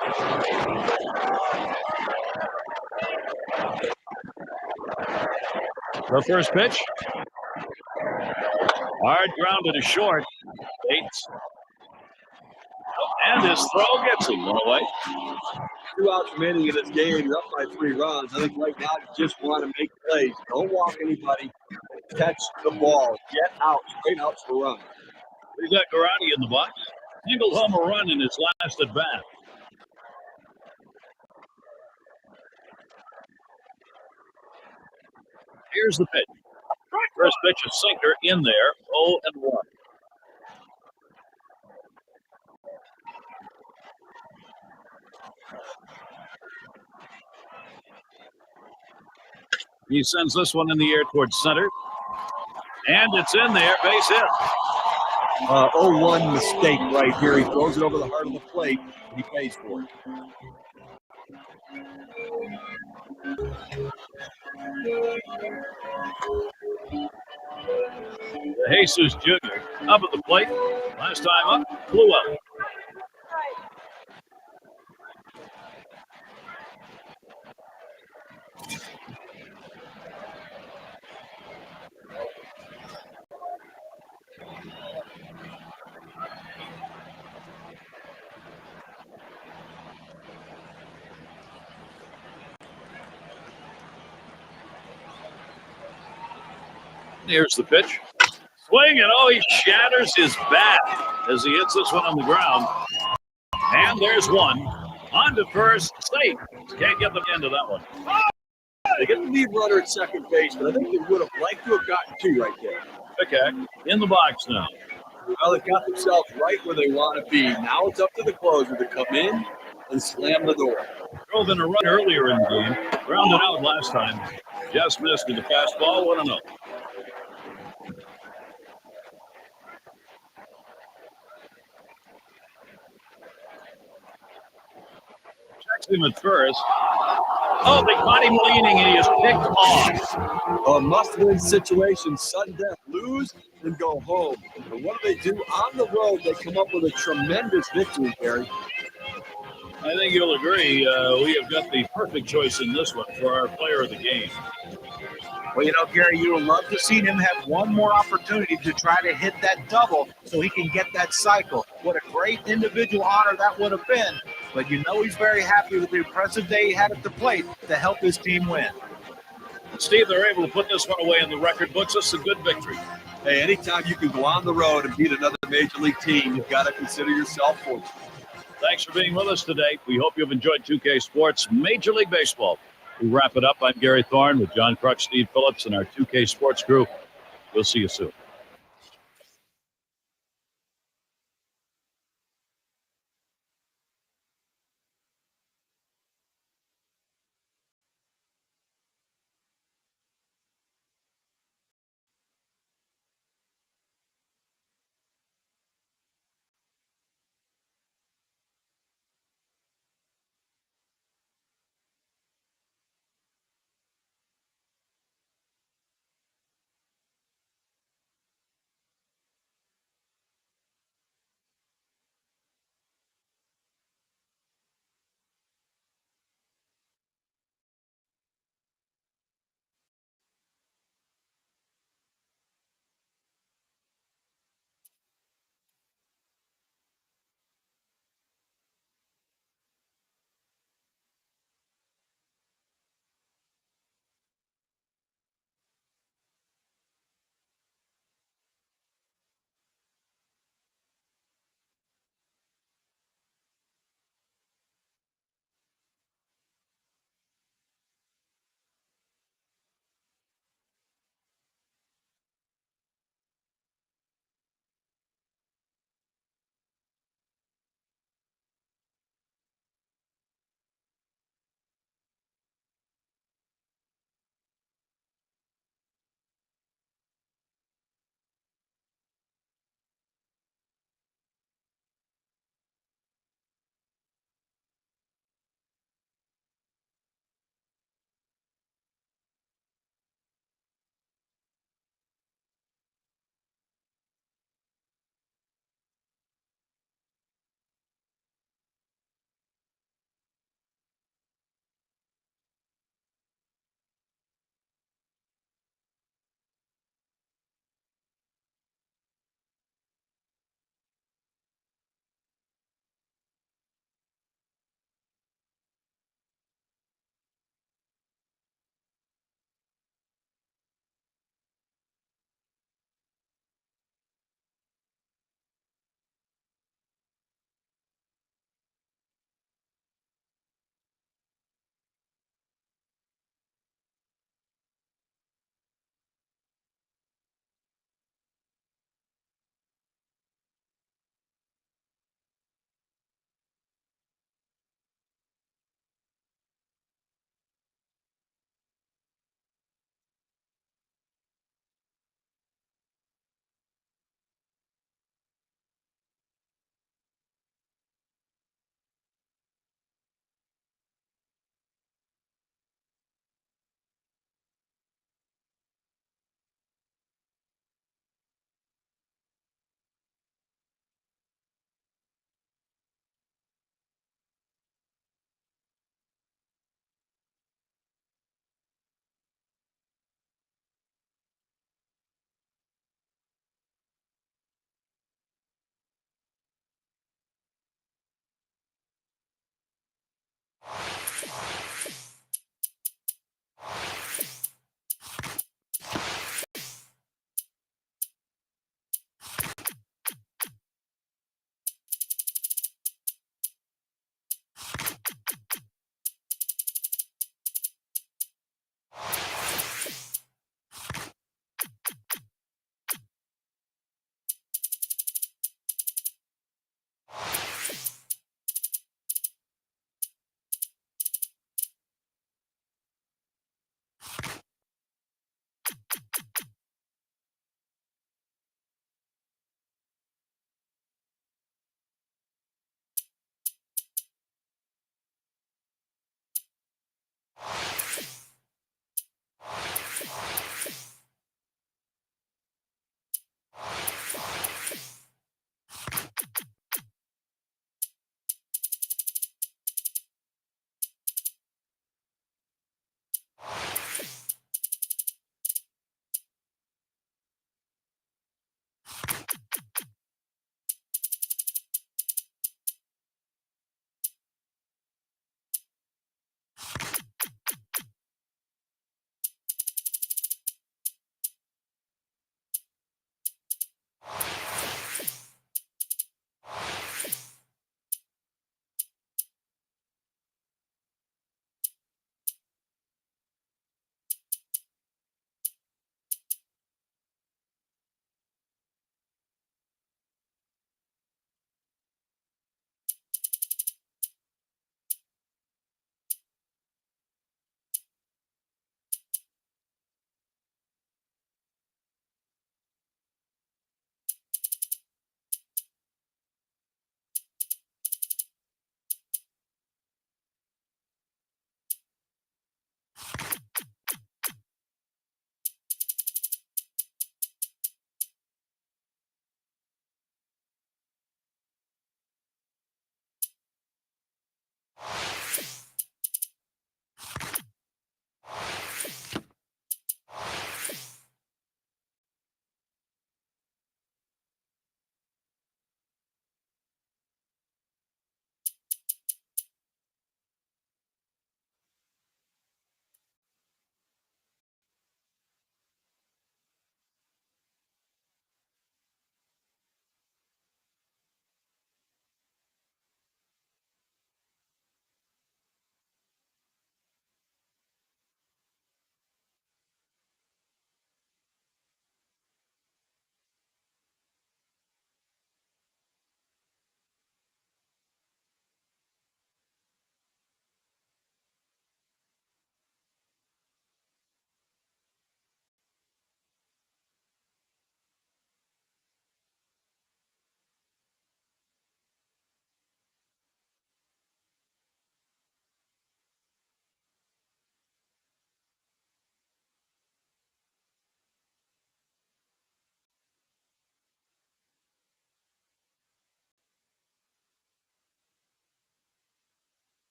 The first pitch. Hard grounded to short. Bates. And his throw gets him one away. 2 outs remaining in this game. You're up by 3 runs. I think right now you just want to make plays. Don't walk anybody. Catch the ball. Get out. Straight outs for run. We've got Garani in the box. Singled home a run in his last at bat. Here's the pitch. First pitch, a sinker in there, 0-1. He sends this one in the air towards center. And it's in there, base hit. 0-1 mistake right here. He throws it over the heart of the plate, and he pays for it. The Jesus Jr. up at the plate. Last time up, flew up. Here's the pitch. Swing, and he shatters his bat as he hits this one on the ground. And there's one. On to first, safe. Can't get them into that one. They get the lead runner at second base, but I think they would have liked to have gotten 2 right there. Okay, in the box now. Well, they got themselves right where they want to be. Now it's up to the closer to come in and slam the door. Drove in a run earlier in the game. Grounded out last time. Just missed with the fastball, 1-0. Him at first. They caught him leaning and he is picked off. A must-win situation, sudden death, lose and go home. And what do? On the road, they come up with a tremendous victory, Barry. I think you'll agree we have got the perfect choice in this one for our player of the game. Well, Gary, you would love to see him have one more opportunity to try to hit that double so he can get that cycle. What a great individual honor that would have been. But he's very happy with the impressive day he had at the plate to help his team win. Steve, they're able to put this one away in the record books. It's a good victory. Hey, anytime you can go on the road and beat another major league team, you've got to consider yourself fortunate. Thanks for being with us today. We hope you've enjoyed 2K Sports Major League Baseball. We wrap it up. I'm Gary Thorne with John Crutch, Steve Phillips, and our 2K Sports crew. We'll see you soon.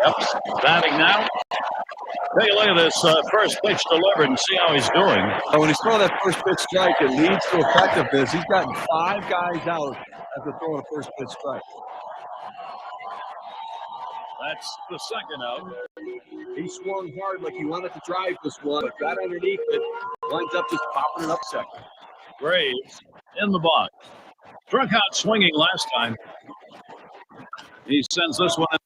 Yep, batting now. Take a look at this first pitch delivered and see how he's doing. When he's throwing that first pitch strike, it leads to effectiveness. He's gotten 5 guys out after throwing a first pitch strike. That's the second out. He swung hard like he wanted to drive this one. It got underneath it. Winds up just popping it up second. Graves in the box. Struck out swinging last time. He sends this one in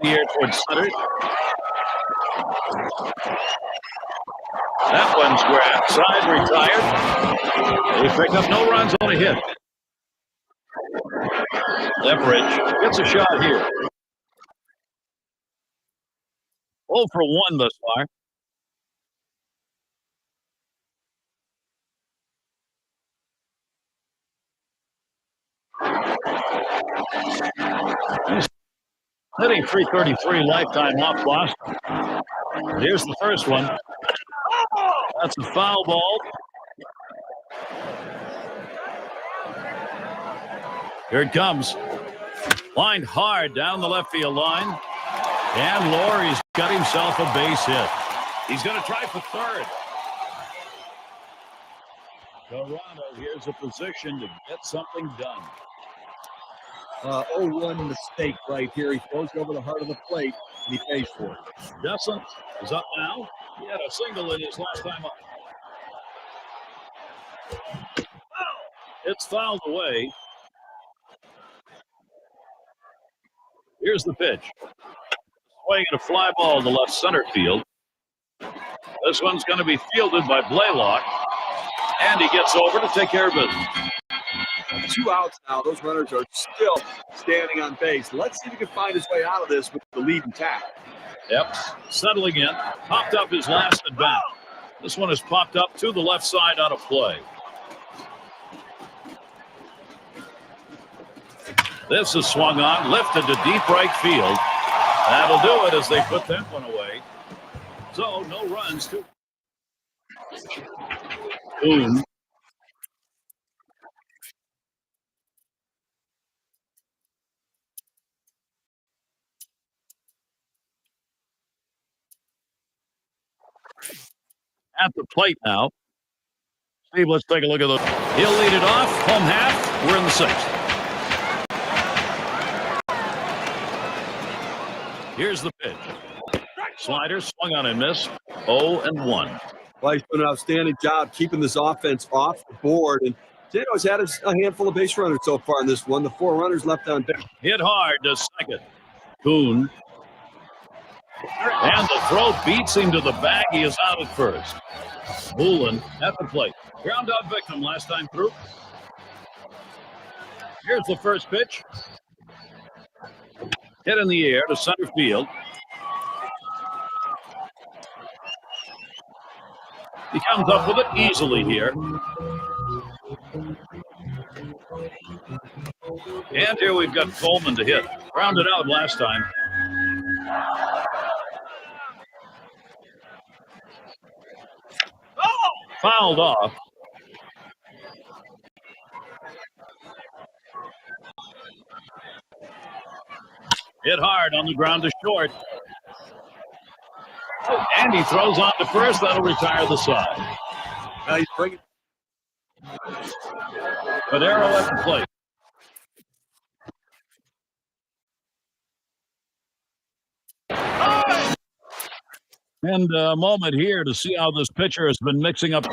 the air towards center. That one's grabbed. Side retired. They pick up no runs on a hit. Leverage gets a shot here. 0 for 1 thus far. He's hitting .333 lifetime off Boston. Here's the first one. That's a foul ball. Here it comes. Lined hard down the left field line. And Laurie's got himself a base hit. He's going to try for third. Toronto here's a position to get something done. 0-1 mistake right here. He throws over the heart of the plate, and he pays for it. Justin is up now. He had a single in his last time up. It's fouled away. Here's the pitch. Swinging a fly ball to left center field. This one's going to be fielded by Blaylock. And he gets over to take care of business. 2 outs now. Those runners are still standing on base. Let's see if he can find his way out of this with the lead intact. Yep, settling in. Popped up his last at bat. This one is popped up to the left side out of play. This is swung on, lifted to deep right field. That'll do it as they put that one away. So no runs to Boom. At the plate now. Steve, let's take a look at the. He'll lead it off. Home half. We're in the 6th. Here's the pitch. Slider swung on and missed. 0-1. Well, he's done an outstanding job keeping this offense off the board. And Tano's had a handful of base runners so far in this one. The 4 runners left on base. Hit hard to second. Kuhn. And the throw beats him to the bag. He is out at first. Woolen at the plate. Ground out victim last time through. Here's the first pitch. Hit in the air to center field. He comes up with it easily here. And here we've got Coleman to hit. Grounded out last time. Fouled off. Hit hard on the ground to short. And he throws on to first. That'll retire the side. Now he's bringing. Padero at the plate. And a moment here to see how this pitcher has been mixing up.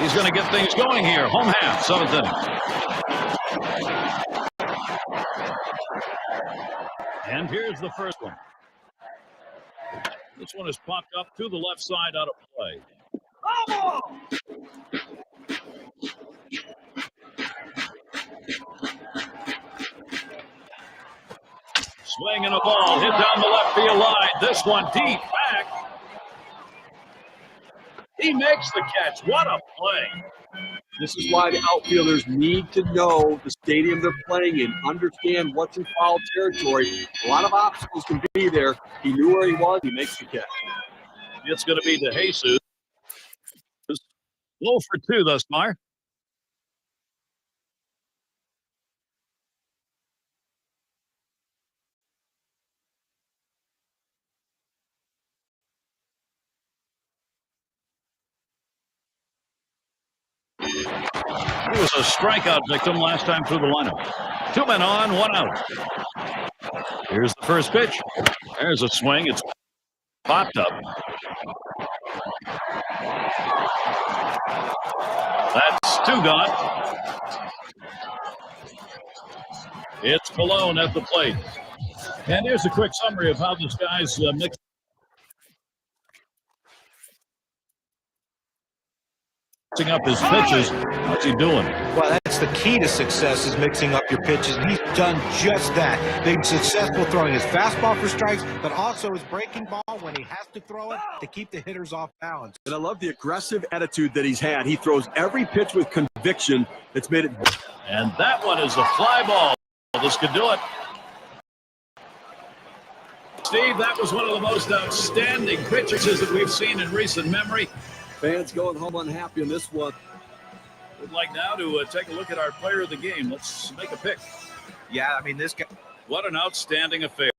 He's going to get things going here. Home half, 7th inning. And here's the first one. This one is popped up to the left side out of play. Swinging a ball, hit down the left field line. This one deep back. He makes the catch. What a play. This is why the outfielders need to know the stadium they're playing in, understand what's in foul territory. A lot of obstacles can be there. He knew where he was. He makes the catch. It's going to be to Jesus. 0 for 2 thus far. He was a strikeout victim last time through the lineup. 2 men on, 1 out. Here's the first pitch. There's a swing. It's popped up. That's 2 gone. It's Malone at the plate. And here's a quick summary of how this guy's mixing up his pitches. What's he doing? Well, that's the key to success, is mixing up your pitches, and he's done just that. Being successful throwing his fastball for strikes, but also his breaking ball when he has to throw it to keep the hitters off balance. And I love the aggressive attitude that he's had. He throws every pitch with conviction. That's made it. And that one is a fly ball. This could do it. Steve, that was one of the most outstanding pitches that we've seen in recent memory. Fans going home unhappy in this one. We'd like now to take a look at our player of the game. Let's make a pick. Yeah, I mean, this guy. What an outstanding affair.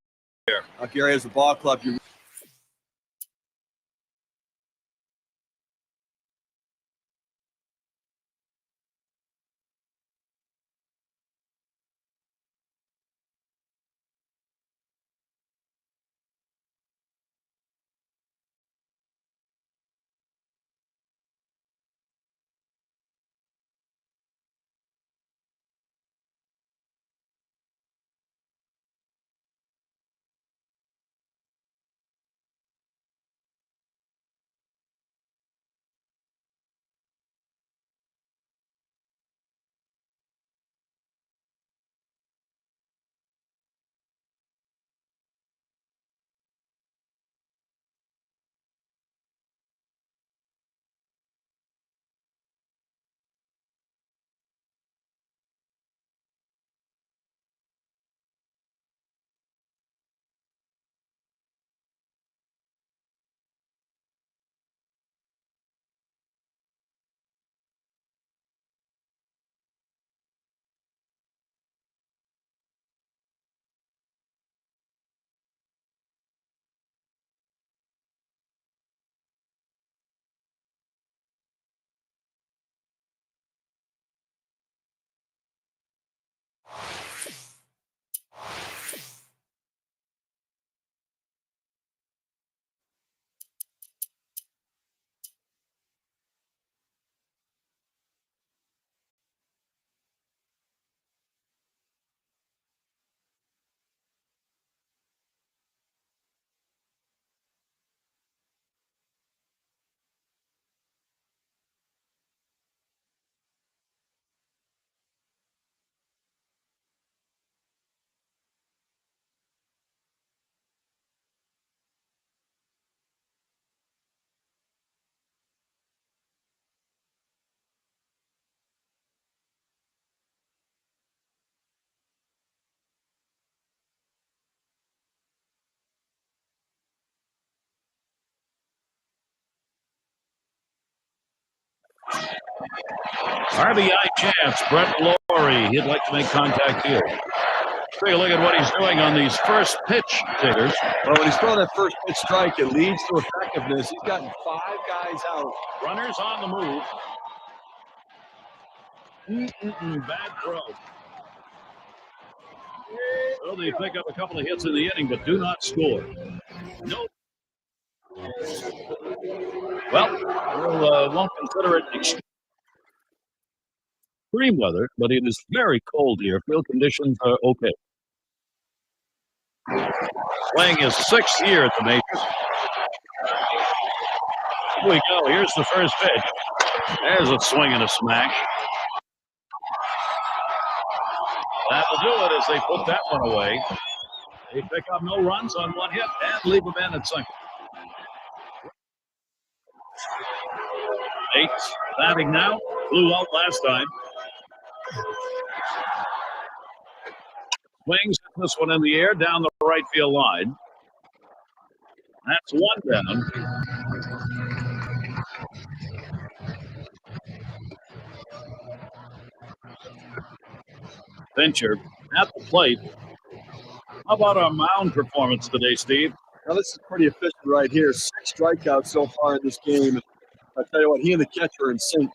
Gary, as a ball club, you RBI chance. Brett Lowry. He'd like to make contact here. Take a look at what he's doing on these first pitch takers. Well, when he's throwing that first pitch strike, it leads to effectiveness. He's gotten 5 guys out. Runners on the move. Bad throw. Well, they pick up a couple of hits in the inning, but do not score. No. Well, we won't consider it extreme weather, but it is very cold here. Field conditions are okay. Playing his 6th year at the majors. Here we go. Here's the first pitch. There's a swing and a smash. That'll do it as they put that one away. They pick up no runs on 1 hit and leave a man at second. 8 batting now. Flew out last time. Swings this one in the air down the right field line. That's 1 down. Pincher at the plate. How about our mound performance today, Steve? Now, this is pretty efficient right here. 6 strikeouts so far in this game. I tell you what, he and the catcher are in sync.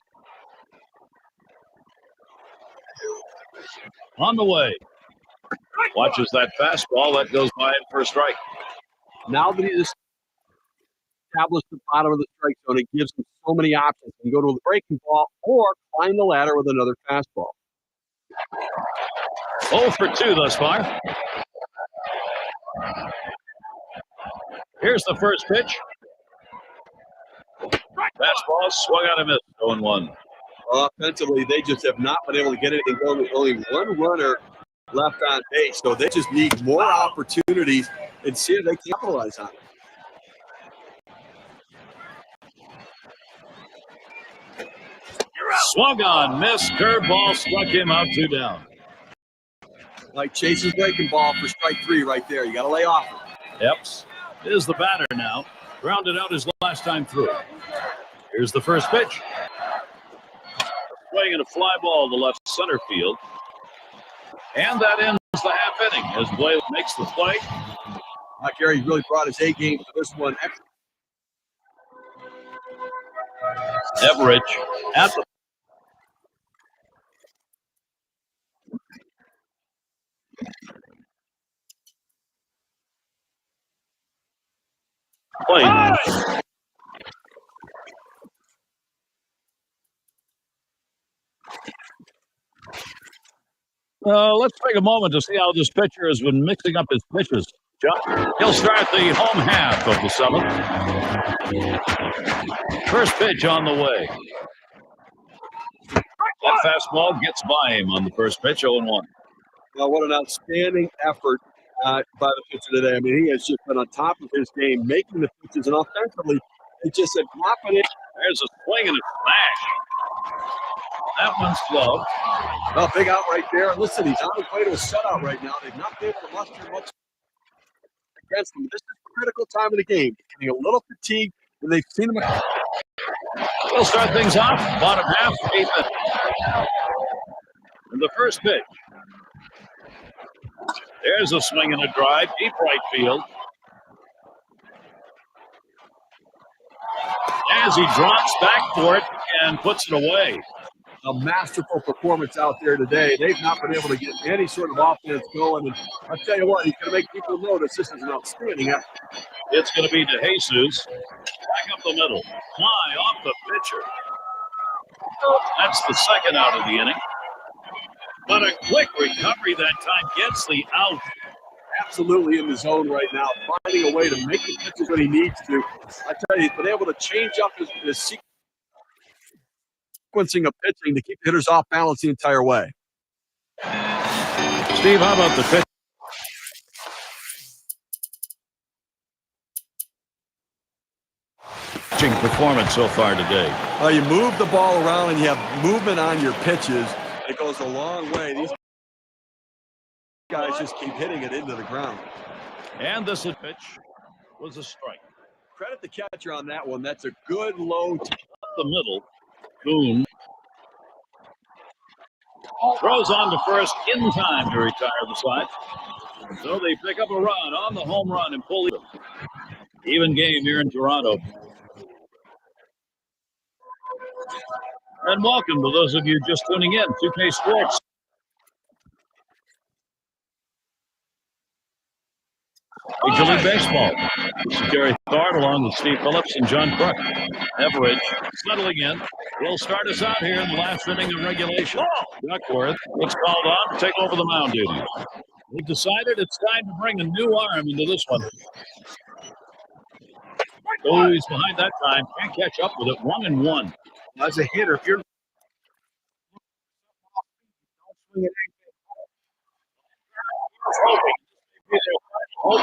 On the way. Watches that fastball. That goes by him for a strike. Now that he's established the bottom of the strike zone, it gives him so many options. He can go to the breaking ball or climb the ladder with another fastball. 0 for 2 thus far. Here's the first pitch. Fastball swung out and missed. 0-1. Offensively, they just have not been able to get anything going with only one runner left on base. So they just need more opportunities and see if they capitalize on it. Swung on, missed, curveball, struck him out, 2 down. Like Chase's breaking ball for strike 3 right there. You got to lay off it. Epps is the batter now. Grounded out his last time through. Here's the first pitch. Swinging a fly ball to left center field. And that ends the half inning as Blake makes the play. Gary really brought his A game for this one. Everidge at the plate. Let's take a moment to see how this pitcher has been mixing up his pitches. John, he'll start the home half of the 7th. First pitch on the way. That fastball gets by him on the first pitch, 0-1. Well, what an outstanding effort by the pitcher today. I mean, he has just been on top of his game, making the pitches, and offensively, it just had not been it. There's a swing and a smash. That one's low. Well, big out right there. Listen, he's on his way to a shutout right now. They've not been able to muster much against him. This is the critical time of the game. Getting a little fatigued, and they've seen him. We'll start things off. Bottom half, 8th. And the first pitch. There's a swing and a drive, deep right field. As he drops back for it and puts it away. A masterful performance out there today. They've not been able to get any sort of offense going. And I'll tell you what, he's going to make people notice this is an outstanding effort. It's going to be DeJesus. Back up the middle. Fly off the pitcher. That's the second out of the inning. But a quick recovery that time gets the out. Absolutely in the zone right now, finding a way to make the pitches when he needs to. I tell you, he's been able to change up his sequencing of pitching to keep the hitters off balance the entire way. Steve, how about the pitch? Pitching performance so far today. You move the ball around and you have movement on your pitches. It goes a long way. These guys just keep hitting it into the ground. And this pitch was a strike. Credit the catcher on that one. That's a good low. Up the middle. Boone throws on to first in time to retire the side. So they pick up a run on the home run and pull even. Even game here in Toronto. And welcome to those of you just tuning in. 2K Sports. Major League Baseball. This is Gary Thorne along with Steve Phillips and John Crook. Everidge settling in. Will start us out here in the last inning of regulation. Duckworth gets called on to take over the mound duties. We've decided it's time to bring a new arm into this one. Oh, he's behind that time. Can't catch up with it. 1-1. As a hitter, if you're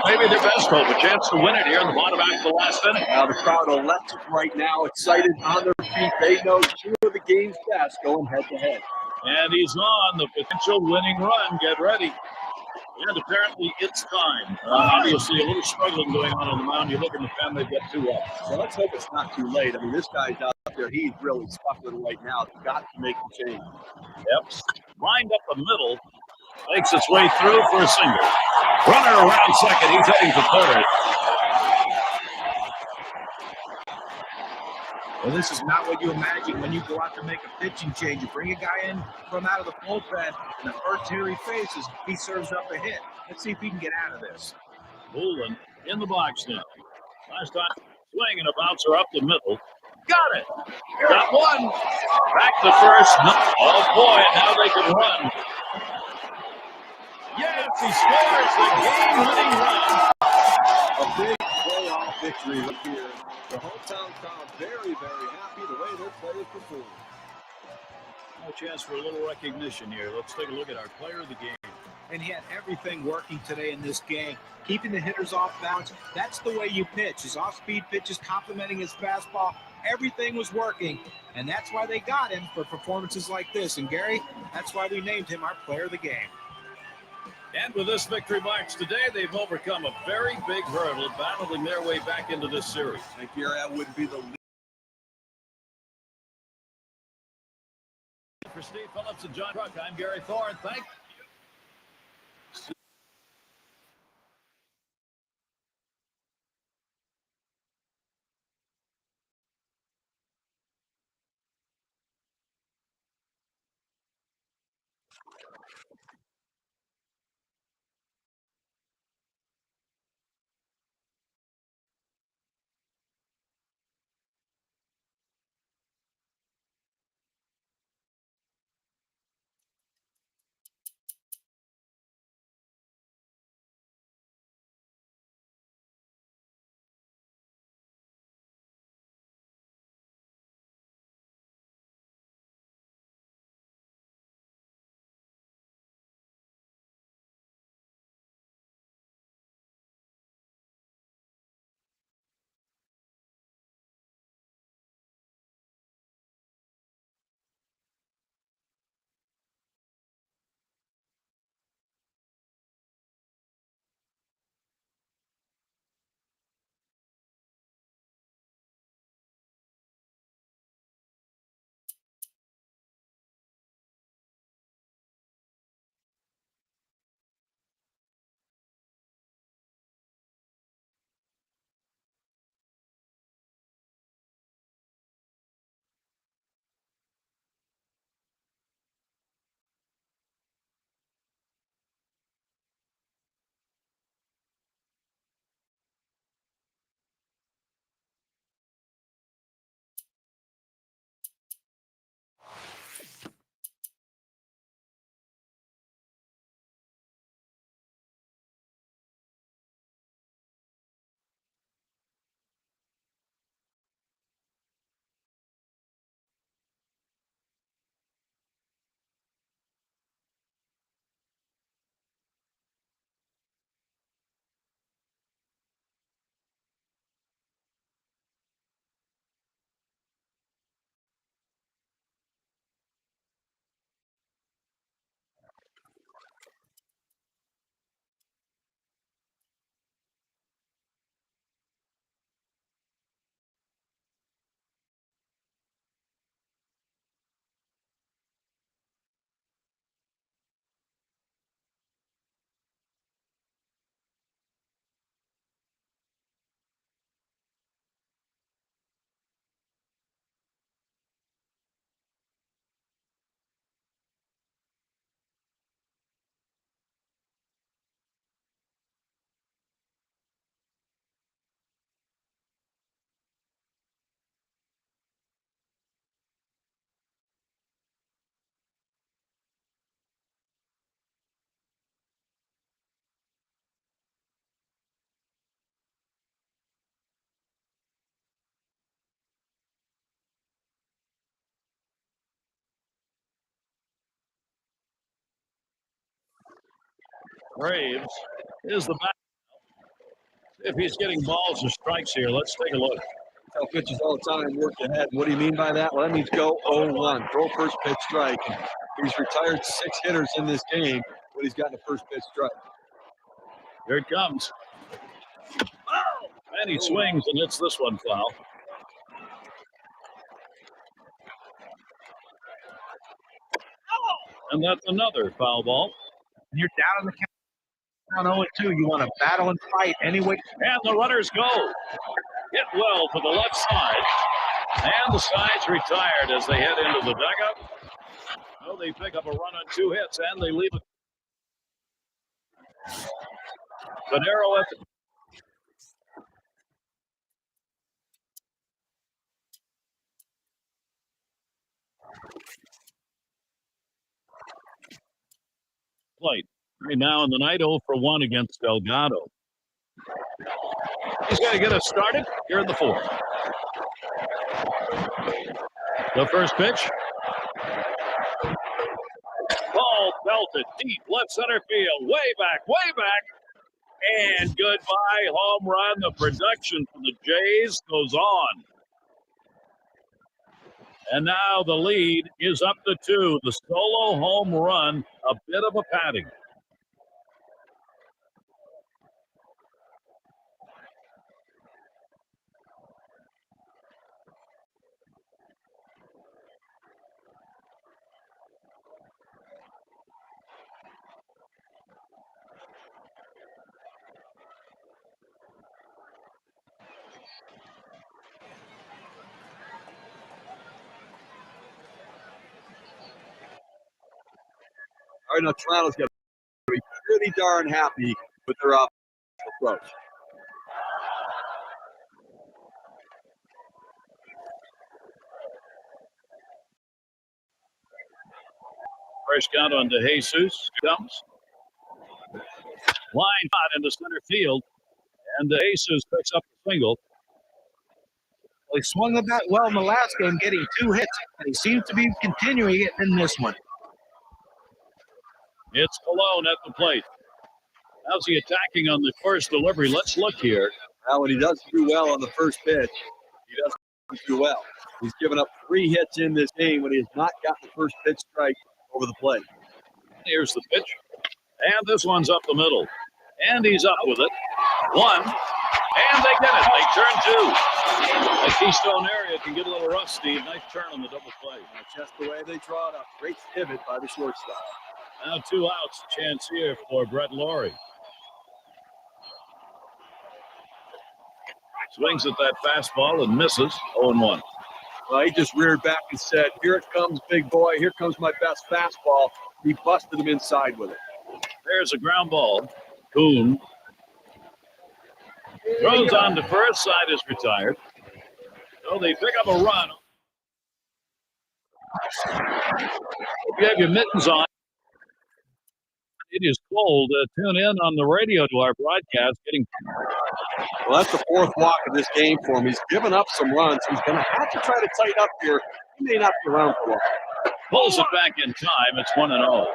maybe their best hope, a chance to win it here in the bottom half of the last inning. Now the crowd electric right now, excited on their feet. They know two of the game's best going head to head. And he's on the potential winning run. Get ready. And apparently it's time. Obviously a little struggling going on the mound. You look in the pen, they've got 2 up. So let's hope it's not too late. I mean, this guy's out there. He's really sputtering right now. He's got to make the change. Yep. Lined up the middle. Makes its way through for a single. Runner around second. He's heading to third. Well, this is not what you imagine when you go out to make a pitching change. You bring a guy in from out of the bullpen, and the first hitter he faces, he serves up a hit. Let's see if he can get out of this. Bullen in the box now. Last time, swing and a bouncer up the middle. Got it. Got one. Back to first. No. Oh, boy, now they can run. Yes, he scores the game-winning run. A big playoff victory right here. The hometown crowd very, very happy the way their players performed. No chance for a little recognition here. Let's take a look at our player of the game. And he had everything working today in this game. Keeping the hitters off balance, that's the way you pitch. His off-speed pitches complementing his fastball. Everything was working, and that's why they got him for performances like this. And Gary, that's why we named him our player of the game. And with this victory march today, they've overcome a very big hurdle, battling their way back into this series. And Gary, that would be the lead. For Steve Phillips and John Kruk, I'm Gary Thorne. Thank you. Graves is the back. If he's getting balls or strikes here, let's take a look. Tell pitchers all the time, work ahead. What do you mean by that? Well, that means go 0-1. Throw first pitch strike. He's retired 6 hitters in this game, but he's gotten a first pitch strike. Here it comes. Oh! And he swings and hits this one foul. And that's another foul ball. and you're down in the count 0-2. You want to battle and fight anyway. And the runners go. Hit well to the left side. And the side's retired as they head into the dugout. Well, they pick up a run on 2 hits, and they leave it. Panero at the plate. Right now in the night, 0 for 1 against Delgado. He's going to get us started here in the 4th. The first pitch. Ball belted deep left center field. Way back. And goodbye, home run. The production for the Jays goes on. And now the lead is up to 2. The solo home run, a bit of a padding. All right, now Toronto's got to be pretty darn happy with their offensive approach. Fresh count on DeJesus comes. Line hot into center field, and DeJesus picks up the single. Well, he swung the bat well in the last game, getting 2 hits, and he seems to be continuing it in this one. It's Colon at the plate. How's he attacking on the first delivery? Let's look here. Now, when he does do well on the first pitch, he doesn't do well. He's given up 3 hits in this game when he has not gotten the first pitch strike over the plate. Here's the pitch. And this one's up the middle. And he's up with it. 1. And they get it. They turn 2. The Keystone area can get a little rusty. Nice turn on the double play. That's just the way they draw it up. Great pivot by the shortstop. Now 2 outs. Chance here for Brett Laurie. Swings at that fastball and misses. 0-1. Well, he just reared back and said, here it comes, big boy. Here comes my best fastball. He busted him inside with it. There's a ground ball. Kuhn throws on to first. Side is retired. So they pick up a run. If you have your mittens on, it is cold. Tune in on the radio to our broadcast. Well, that's the 4th walk of this game for him. He's given up some runs. He's going to have to try to tighten up here. He may not be around for long. Pulls it back in time. It's 1-0.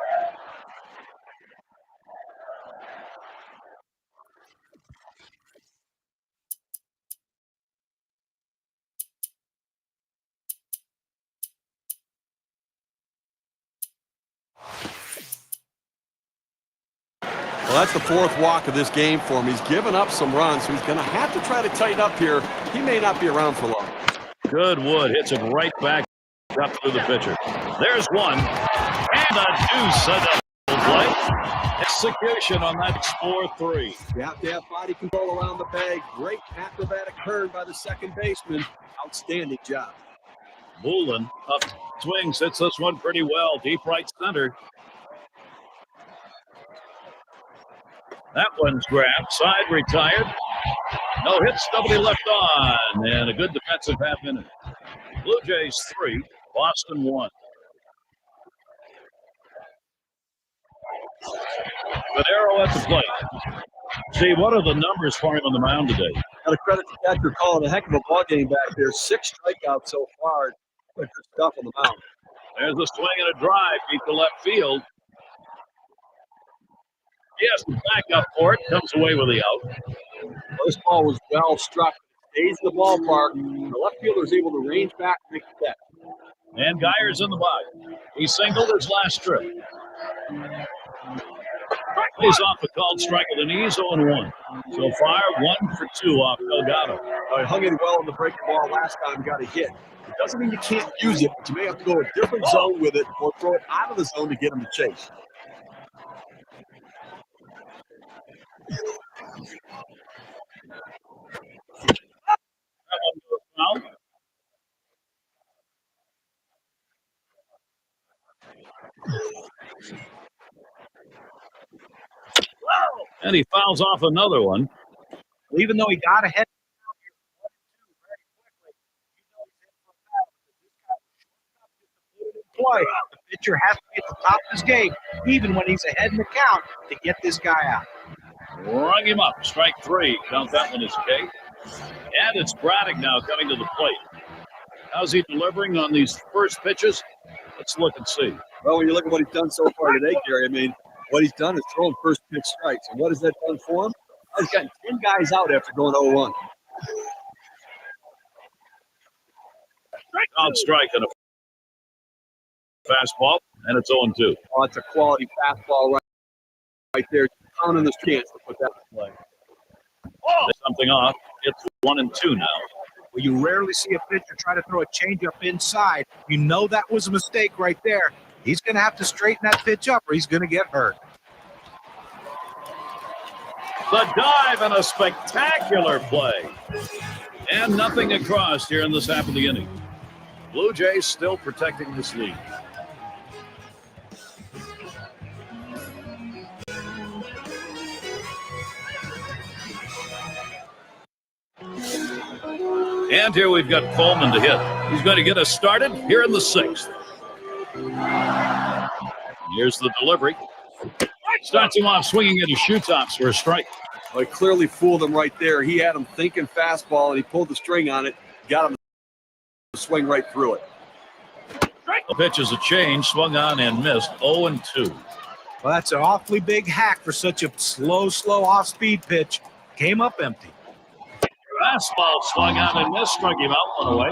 Well, that's the 4th walk of this game for him. He's given up some runs, so he's going to have to try to tighten up here. He may not be around for long. Goodwood hits it right back up through the pitcher. There's 1. And a deuce at the play. Execution on that 4-3. You have to have body control around the bag. Great acrobatic turn by the second baseman. Outstanding job. Moulin up swings, hits this one pretty well. Deep right center. That one's grabbed. Side retired. No hits, nobody left on. And a good defensive half inning. Blue Jays 3, Boston 1. Panero at the plate. See, what are the numbers for him on the mound today? Got to credit the catcher calling a heck of a ball game back there. 6 strikeouts so far. Good stuff on the mound. There's a swing and a drive. Deep to left field. He has to back up for it. Comes away with the out. Well, this ball was well struck. Stays in the ballpark. The left fielder is able to range back and make the catch. And Geyer's in the box. He singled his last trip. He's off a called strike at the knees, 0-1. So far, 1 for 2 off Delgado. He hung in well on the breaking ball last time, got a hit. It doesn't mean you can't use it, but you may have to go a different zone with it or throw it out of the zone to get him to chase. Foul. And he fouls off another one. Even though he got ahead, play. The pitcher has to be at the top of his game, even when he's ahead in the count, to get this guy out. Rung him up. Strike three. Count that one as K. And it's Braddock now coming to the plate. How's he delivering on these first pitches? Let's look and see. Well, when you look at what he's done so far today, Gary, I mean, what he's done is thrown first pitch strikes. And what has that done for him? He's gotten 10 guys out after going 0-1. Out strike and a fastball, and it's 0-2. Oh, it's a quality fastball right there. Counting this chance to put that in play. Something off. It's 1-2 now. Well, you rarely see a pitcher try to throw a changeup inside. You know that was a mistake right there. He's going to have to straighten that pitch up or he's going to get hurt. The dive and a spectacular play. And nothing across here in this half of the inning. Blue Jays still protecting this lead. And here we've got Coleman to hit. He's going to get us started here in the sixth. Here's the delivery. Starts him off swinging at his shoe tops for a strike. Well, he clearly fooled him right there. He had him thinking fastball, and he pulled the string on it, got him to swing right through it. The pitch is a change, swung on and missed. 0-2. Well, that's an awfully big hack for such a slow off-speed pitch. Came up empty. Fastball swung on and missed, struck him out, one away.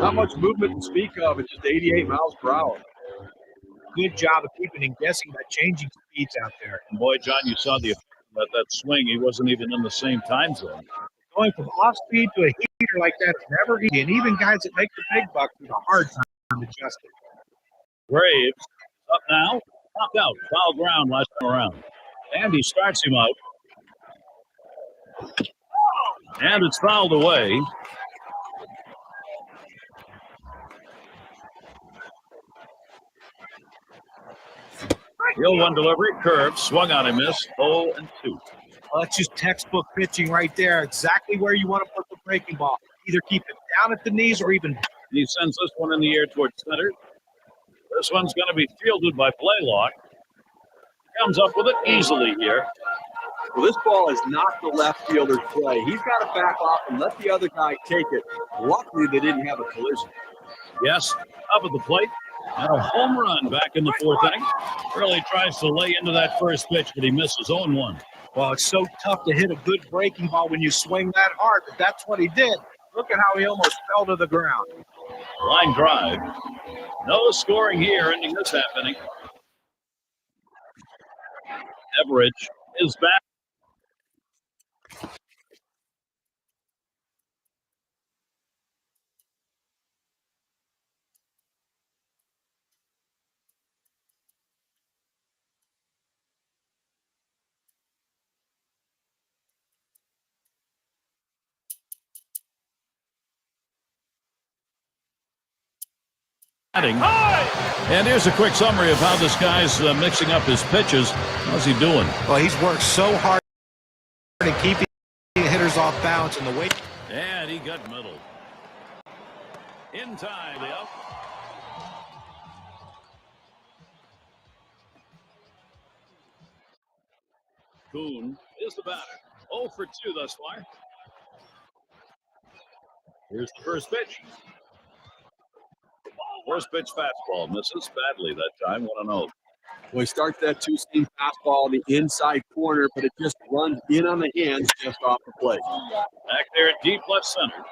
Not much movement to speak of. It's just 88 miles per hour. Good job of keeping him guessing by changing speeds out there. And boy, John, you saw the effect of that swing. He wasn't even in the same time zone. Going from off-speed to a heater like that is never easy, and even guys that make the big bucks have a hard time adjusting. Graves up now, popped out, foul ground last time around. And he starts him out. And it's fouled away. Hill one delivery, curve, swung on and missed. 0-2. Well, that's just textbook pitching right there. Exactly where you want to put the breaking ball. Either keep it down at the knees or even. He sends this one in the air towards center. This one's going to be fielded by Blaylock. Comes up with it easily here. Well, this ball is not the left fielder's play. He's got to back off and let the other guy take it. Luckily, they didn't have a collision. Yes, up at the plate. And a home run back in the fourth inning. Really tries to lay into that first pitch, but he misses. 0-1. Well, it's so tough to hit a good breaking ball when you swing that hard, but that's what he did. Look at how he almost fell to the ground. Line drive. No scoring here, ending this half inning. Everidge is back. And here's a quick summary of how this guy's mixing up his pitches. How's he doing? Well, he's worked so hard in keeping hitters off balance in the way. And he got middle. In time, the up. Kuhn is the batter. 0 for 2 thus far. Here's the first pitch. First pitch fastball. Misses badly that time. 1-0. Well, he starts that two-seam fastball in the inside corner, but it just runs in on the hands just off the plate. Back there at deep left center.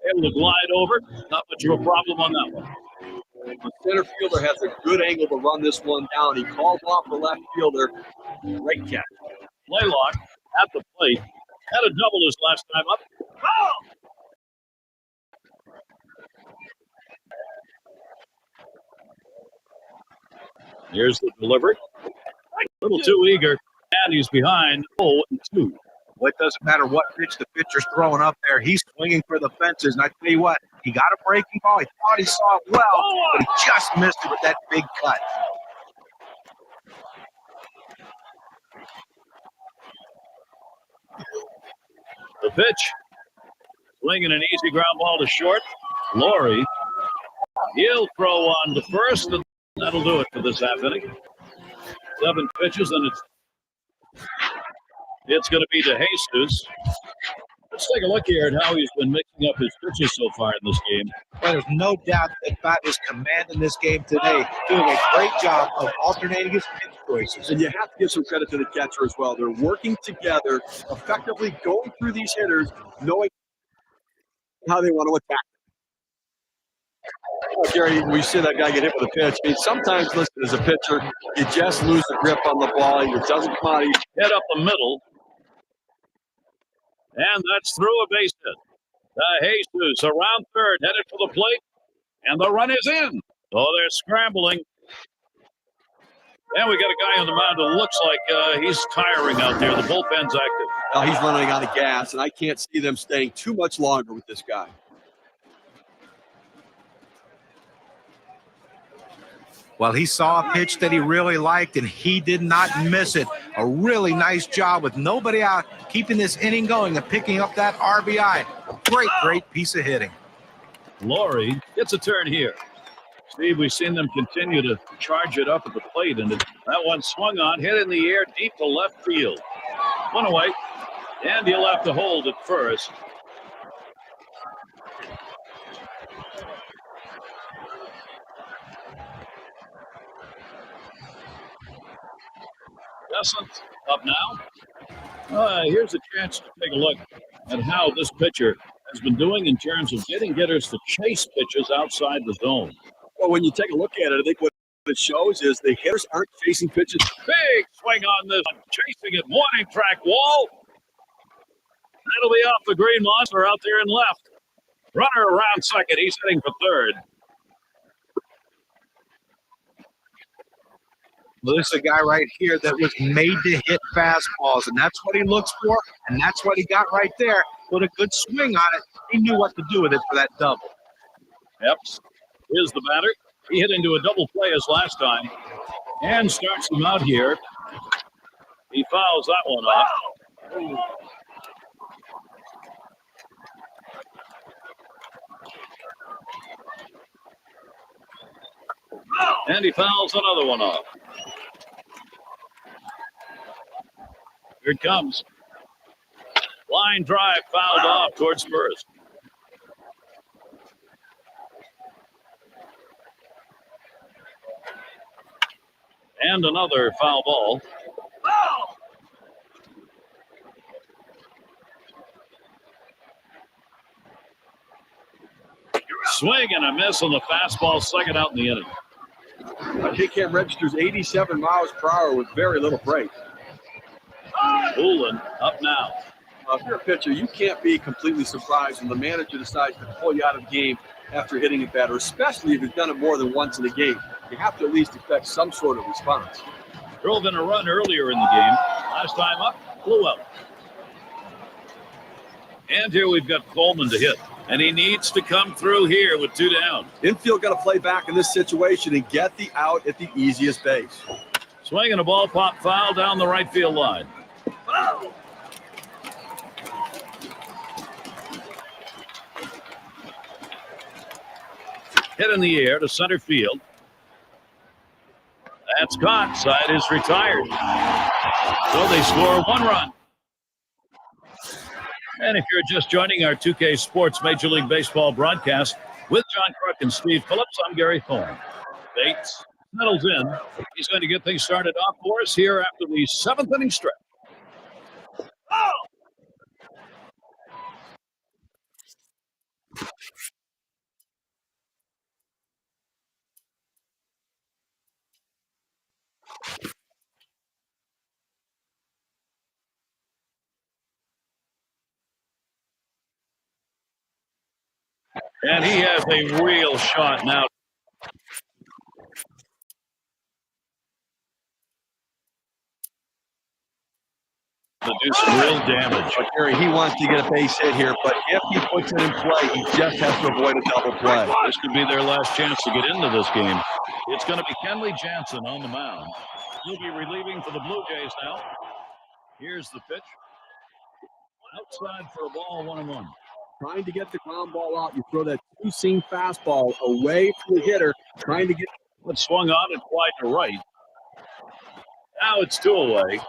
Able to glide over. Not much of a problem on that one. The center fielder has a good angle to run this one down. He calls off the left fielder. Great catch. Blaylock at the plate. Had a double his last time up. Oh! Here's the delivery. little too eager, and he's behind 0-2. Well, it doesn't matter what pitch the pitcher's throwing up there. He's swinging for the fences. And I tell you what, he got a breaking ball. He thought he saw it well, but he just missed it with that big cut. The pitch. Swinging an easy ground ball to short. Laurie. He'll throw on to first, and that'll do it for this half inning. 7 pitches, and it's going to be to Jesus. Let's take a look here at how he's been mixing up his pitches so far in this game. Well, there's no doubt about his command in this game today, doing a great job of alternating his pitch choices. And you have to give some credit to the catcher as well. They're working together, effectively going through these hitters, knowing how they want to attack. Oh, Gary, we see that guy get hit with a pitch. I mean, sometimes, listen, as a pitcher, you just lose the grip on the ball. It doesn't come out of you. Head up the middle. And that's through a base hit. Jesus around third, headed for the plate. And the run is in. Oh, they're scrambling. And we got a guy on the mound who looks like he's tiring out there. The bullpen's active. Now he's running out of gas, and I can't see them staying too much longer with this guy. Well, he saw a pitch that he really liked, and he did not miss it. A really nice job with nobody out, keeping this inning going and picking up that RBI. Great piece of hitting. Laurie gets a turn here. Steve, we've seen them continue to charge it up at the plate, and that one swung on, hit in the air deep to left field. One away, and he'll have to hold at first. Essence up now. Here's a chance to take a look at how this pitcher has been doing in terms of getting hitters to chase pitches outside the zone. Well, when you take a look at it, I think what it shows is the hitters aren't chasing pitches. Big swing on this, chasing it, warning track wall. That'll be off the green monster out there in left. Runner around second, he's heading for third. Well, this is a guy right here that was made to hit fastballs, and that's what he looks for, and that's what he got right there. Put a good swing on it. He knew what to do with it for that double. Yep. Here's the batter. He hit into a double play as last time and starts him out here. He fouls that one off. And he fouls another one off. Here it comes. Line drive fouled off towards first. And another foul ball. Swing and a miss on the fastball, second out in the inning. Kick cam registers 87 miles per hour with very little break. Poulin up now. If you're a pitcher, you can't be completely surprised when the manager decides to pull you out of the game after hitting a batter, especially if you've done it more than once in a game. You have to at least expect some sort of response. Drove in a run earlier in the game. Last time up, blew out. And here we've got Coleman to hit. And he needs to come through here with 2 down. Infield got to play back in this situation and get the out at the easiest base. Swinging a ball pop foul down the right field line. Wow. Hit in the air to center field. That's caught. Side is retired. So they score 1 run. And if you're just joining our 2K Sports Major League Baseball broadcast with John Crook and Steve Phillips, I'm Gary Thorne. Bates settles in. He's going to get things started off for us here after the 7th inning stretch. Oh! And he has a real shot now. to do some real damage. But Gary, he wants to get a base hit here, but if he puts it in play, he just has to avoid a double play. This could be their last chance to get into this game. It's going to be Kenley Jansen on the mound. He'll be relieving for the Blue Jays now. Here's the pitch. Outside for a ball, 1-1. Trying to get the ground ball out. You throw that two-seam fastball away from the hitter, trying to get... It swung on and wide to right. Now it's 2 away.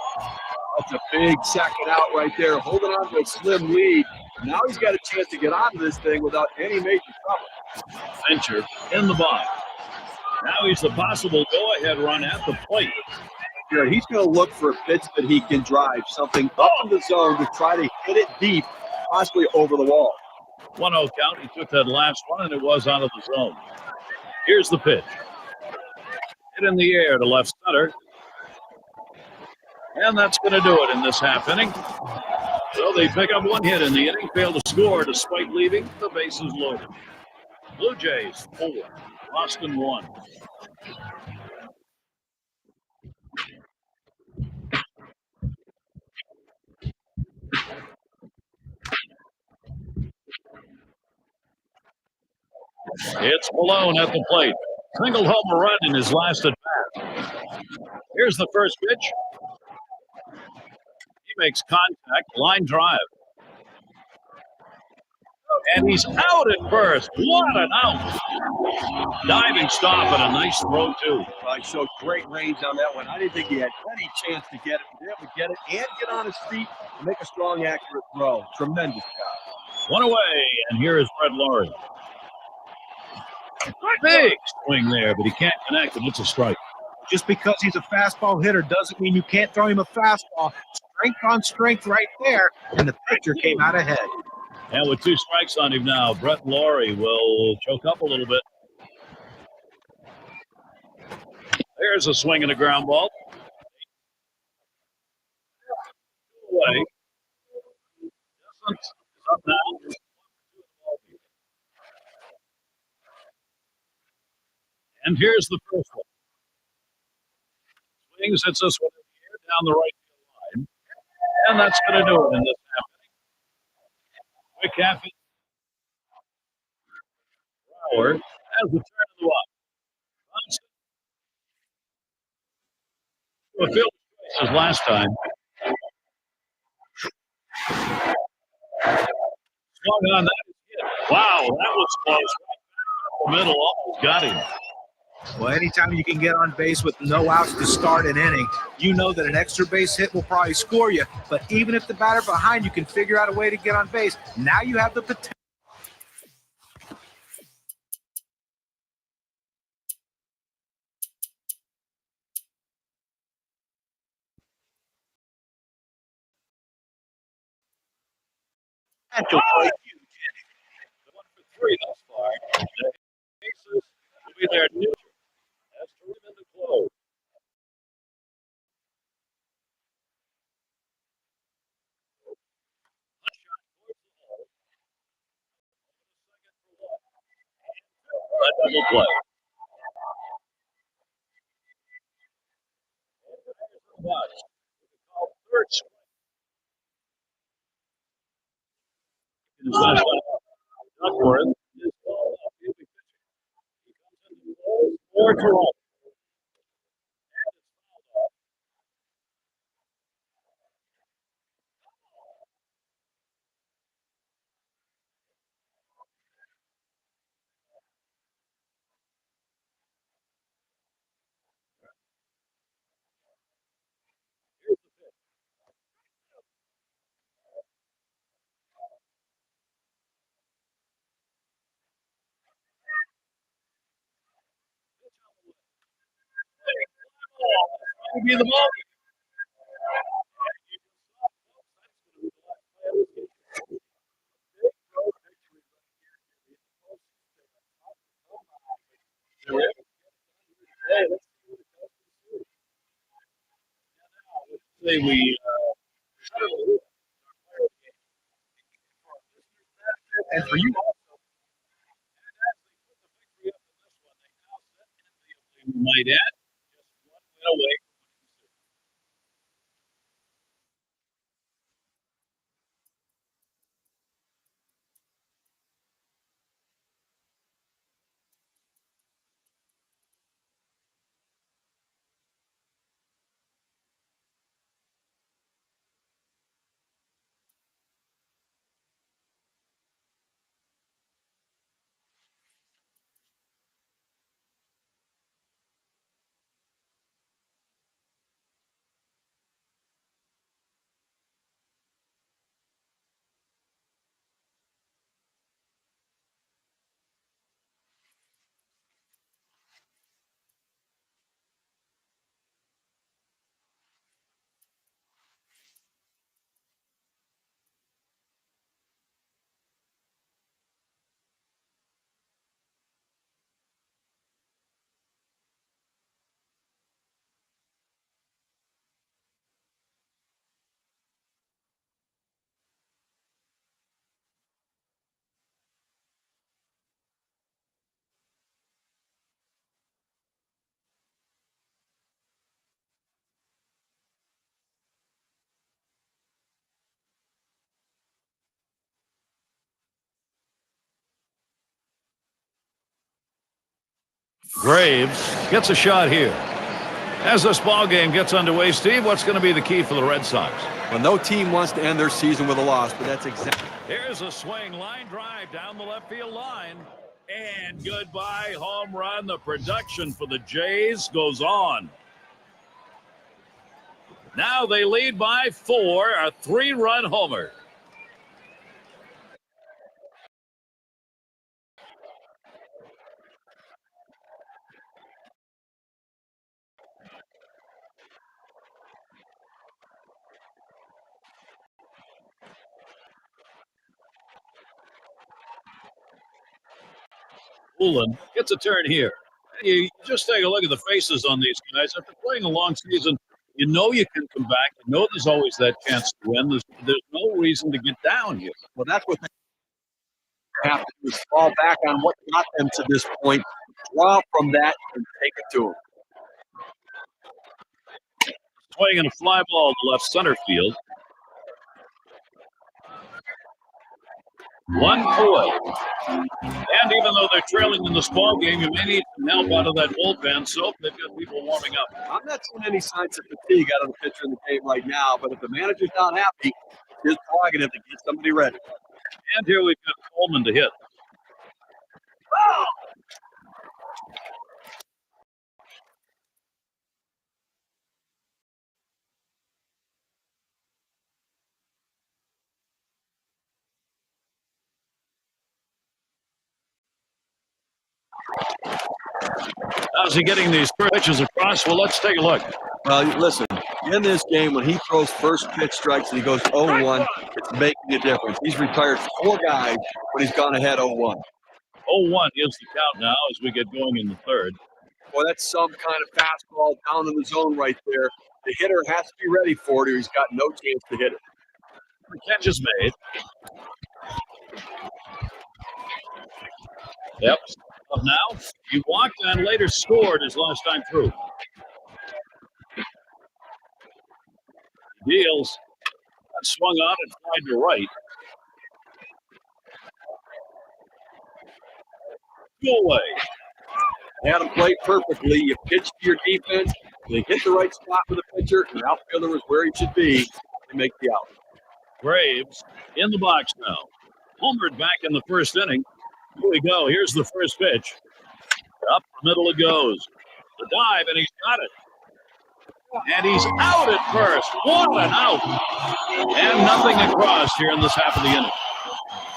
That's a big second out right there, holding on to a slim lead. Now he's got a chance to get onto this thing without any major trouble. Fincher in the box. Now he's the possible go-ahead run at the plate. Here, he's going to look for a pitch that he can drive, something up in the zone to try to hit it deep, possibly over the wall. 1-0 count. He took that last one, and it was out of the zone. Here's the pitch. Hit in the air to left center. And that's going to do it in this half inning. So they pick up 1 hit in the inning, fail to score despite leaving the bases loaded. Blue Jays 4, Boston 1. It's Malone at the plate. Singled home a run in his last at bat. Here's the first pitch. He makes contact, line drive. And he's out at first. What an out. Diving stop and a nice throw, too. Right, so great range on that one. I didn't think he had any chance to get it. He was able to get it and get on his feet and make a strong, accurate throw. Tremendous job. 1 away, and here is Brett Laurie. Big swing there, but he can't connect, and it's a strike. Just because he's a fastball hitter doesn't mean you can't throw him a fastball. Strength on strength right there, and the pitcher came out ahead. And with 2 strikes on him now, Brett Laurie will choke up a little bit. There's a swing and a ground ball. Away. Up now. And here's the first one. Swings, hits this one in the air down the right field line. And that's going to do it in this half inning. Quick half inning. Brower has the turn of the walk. A field as last time. Swung on that. Wow, that was close. Right the middle, almost got him. Well, anytime you can get on base with no outs to start an inning, you know that an extra base hit will probably score you. But even if the batter behind you can figure out a way to get on base, now you have the potential. For a huge The 1 for 3 thus far. The bases will be their neutral. That's to rim into close. A double play. Third strike. Duckworth is ball up. He'll be pitching. He comes in the close for Toronto. He'll be the ball. Say we And for you, might add just 1 win away. Graves gets a shot here. As this ball game gets underway, Steve, what's going to be the key for the Red Sox? Well, no team wants to end their season with a loss, but that's exactly. Here's a swing line drive down the left field line. And goodbye, home run. The production for the Jays goes on. Now they lead by 4, a 3-run homer. Ullin gets a turn here. You just take a look at the faces on these guys. After playing a long season, you know you can come back. You know there's always that chance to win. There's no reason to get down here. Well, that's what they have to do is fall back on what got them to this point, draw from that, and take it to them. Swinging a fly ball to left center field. 1 away. And even though they're trailing in this ball game, you may need some help out of that bullpen, so they've got people warming up. I'm not seeing any signs of fatigue out of the pitcher in the game right now, but if the manager's not happy, it's his prerogative to get somebody ready. And here we've got Coleman to hit. How's he getting these pitches across? Well, let's take a look. Well, listen, in this game, when he throws first pitch strikes and he goes 0-1, it's making a difference. He's retired 4 guys when he's gone ahead 0-1. 0-1 is the count now as we get going in the third. Boy, that's some kind of fastball down in the zone right there. The hitter has to be ready for it or he's got no chance to hit it. The catch is made. Yep. Up now, he walked and later scored his last time through. Deals. That swung out and tried to right. Go away. Had him play perfectly. You pitch to your defense. They hit the right spot for the pitcher. The outfielder was where he should be. They make the out. Graves in the box now. Homered back in the first inning. Here we go. Here's the first pitch. Up the middle it goes. The dive, and he's got it. And he's out at first. What an out. And nothing across here in this half of the inning.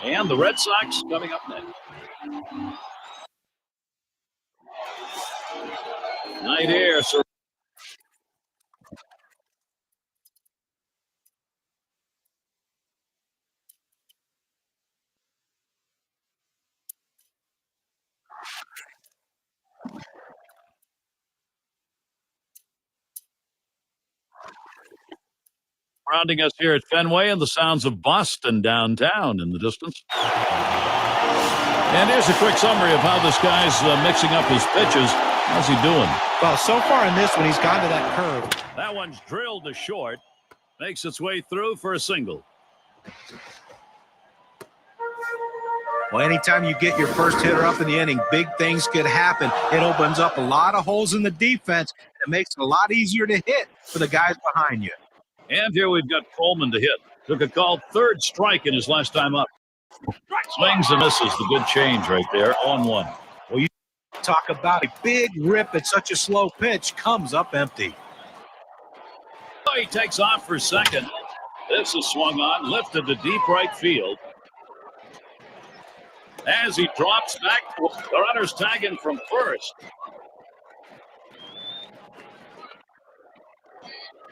And the Red Sox coming up next. Night air, sir. Surrounding us here at Fenway and the sounds of Boston downtown in the distance. And here's a quick summary of how this guy's mixing up his pitches. How's he doing? Well, so far in this one, he's gone to that curve. That one's drilled to short. Makes its way through for a single. Well, anytime you get your first hitter up in the inning, big things could happen. It opens up a lot of holes in the defense. It makes it a lot easier to hit for the guys behind you. And here we've got Coleman to hit. Took a called third strike in his last time up. Swings and misses. The good change right there. 0-1. Well, you talk about a big rip at such a slow pitch. Comes up empty. He takes off for second. This is swung on. Lifted to deep right field. As he drops back, the runner's tagging from first.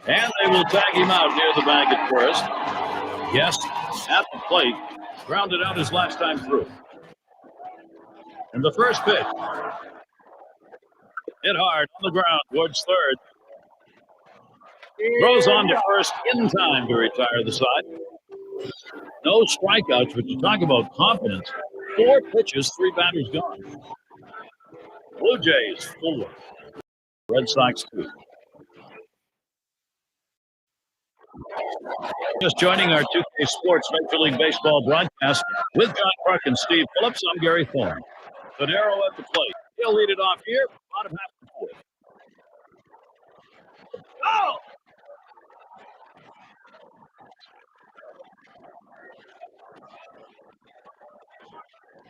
And they will tag him out near the bag at first. Yes, at the plate. Grounded out his last time through. And the first pitch. Hit hard on the ground towards third. Throws on to first in time to retire the side. No strikeouts, but you talk about confidence. 4 pitches, 3 batters gone. Blue Jays 4. Red Sox 2. Just joining our 2K Sports Major League Baseball broadcast with John Clark and Steve Phillips. I'm Gary Thorne. Cordero at the plate. He'll lead it off here. Bottom half of the fourth. Oh!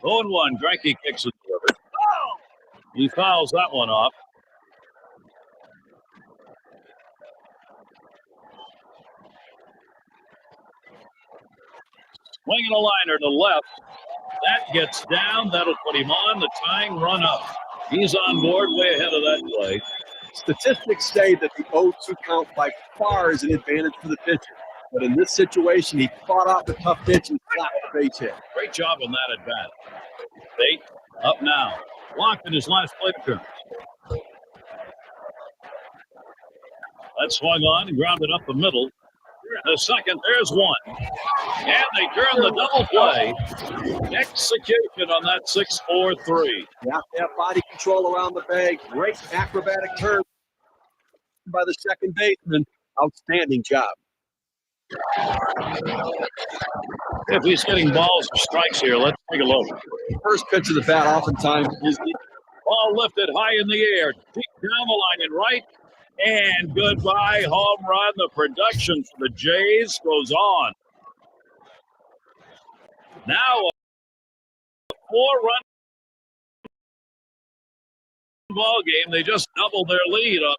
0-1. Greinke kicks it delivered. Oh! He fouls that one off. Swinging a liner to the left. That gets down. That'll put him on the tying run up. He's on board way ahead of that play. Statistics say that the 0-2 count by far is an advantage for the pitcher. But in this situation, he fought off the tough pitch and slapped the base hit. Great job on that at bat. Bate up now. Walked in his last plate appearance. That swung on and grounded up the middle. The second, there's one. And they turn the double play. Execution on that 6-4-3. You have to have body control around the bag. Great acrobatic turn by the second baseman. Outstanding job. If he's getting balls or strikes here, let's take a look. First pitch of the bat oftentimes is ball lifted high in the air, deep down the line and right. And goodbye, home run. The production for the Jays goes on. Now a 4-run ball game. They just doubled their lead up.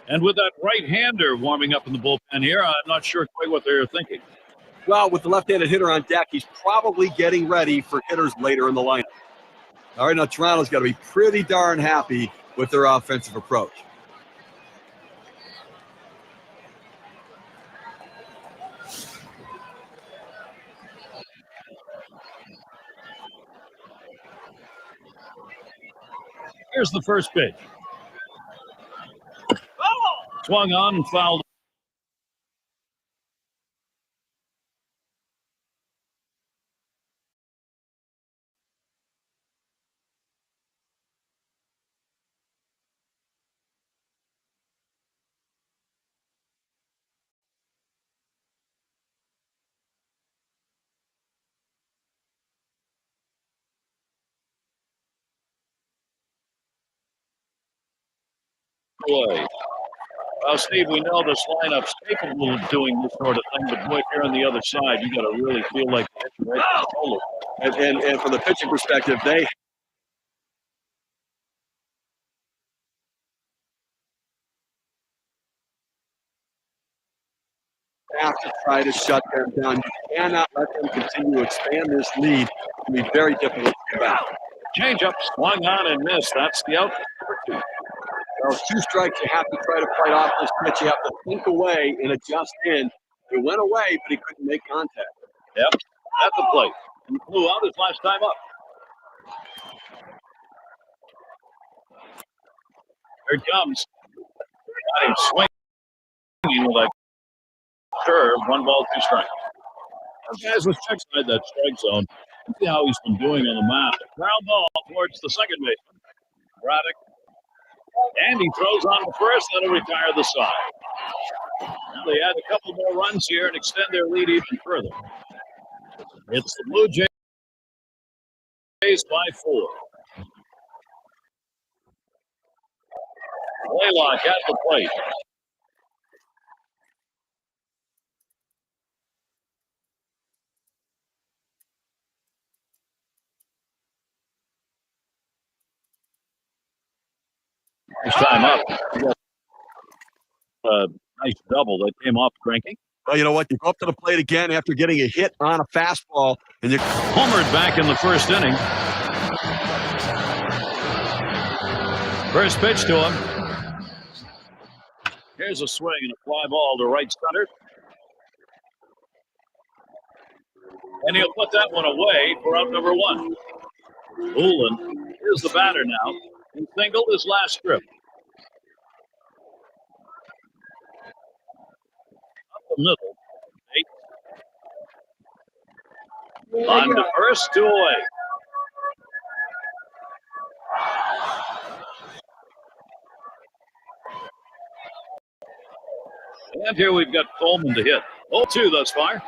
And with that right-hander warming up in the bullpen here, I'm not sure quite what they're thinking. Well, with the left-handed hitter on deck, he's probably getting ready for hitters later in the lineup. All right, now Toronto's got to be pretty darn happy with their offensive approach. Here's the first pitch. Swung on and fouled. Boy. Well, Steve, we know this lineup's capable of doing this sort of thing, but boy, if you're on the other side, you got to really feel like you're right to control it. And from the pitching perspective, they have to try to shut them down. You cannot let them continue to expand this lead. It will be very difficult to come back. Change up, swung on and missed. That's the out. Well, 2 strikes, you have to try to fight off this pitch. You have to think away and adjust in. It went away, but he couldn't make contact. Yep, at the plate. He flew out his last time up. Here it comes. Got him swinging with a curve. 1 ball, 2 strikes. Guys, let's check inside that strike zone. See how he's been doing on the map. Ground ball towards the second baseman. Braddock. And he throws on the first. That'll retire the side. Now they add a couple more runs here and extend their lead even further. It's the Blue Jays by 4. Laylock at the plate. Nice time up. Nice double that came off Greinke. Well, you know what? You go up to the plate again after getting a hit on a fastball, and you homered back in the first inning. First pitch to him. Here's a swing and a fly ball to right center. And he'll put that one away for out number 1. Ullin is the batter now. He singled his last trip. Up the middle. 8. On to first, 2 away. And here we've got Coleman to hit. 0-2 thus far.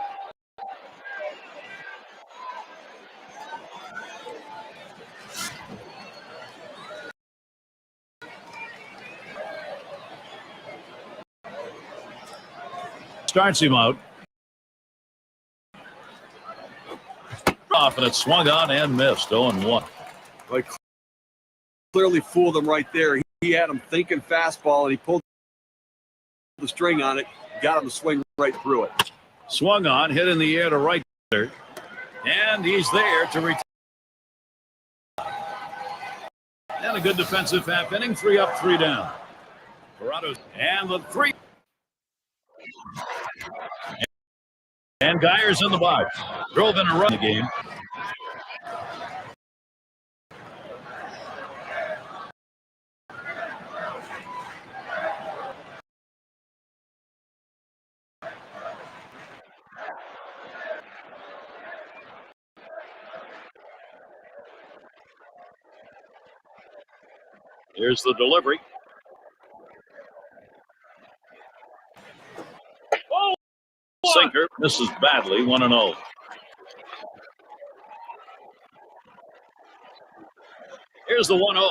Starts him out. Off, and it swung on and missed. 0-1. Like, clearly fooled him right there. He had him thinking fastball, and he pulled the string on it, got him to swing right through it. Swung on, hit in the air to right there, and he's there to return. And a good defensive half inning. 3 up, 3 down. Toronto's and the 3. And Geyer's in the box. Drove in a run in the game. Here's the delivery. Oh, sinker misses badly. 1-0. Here's the 1-0.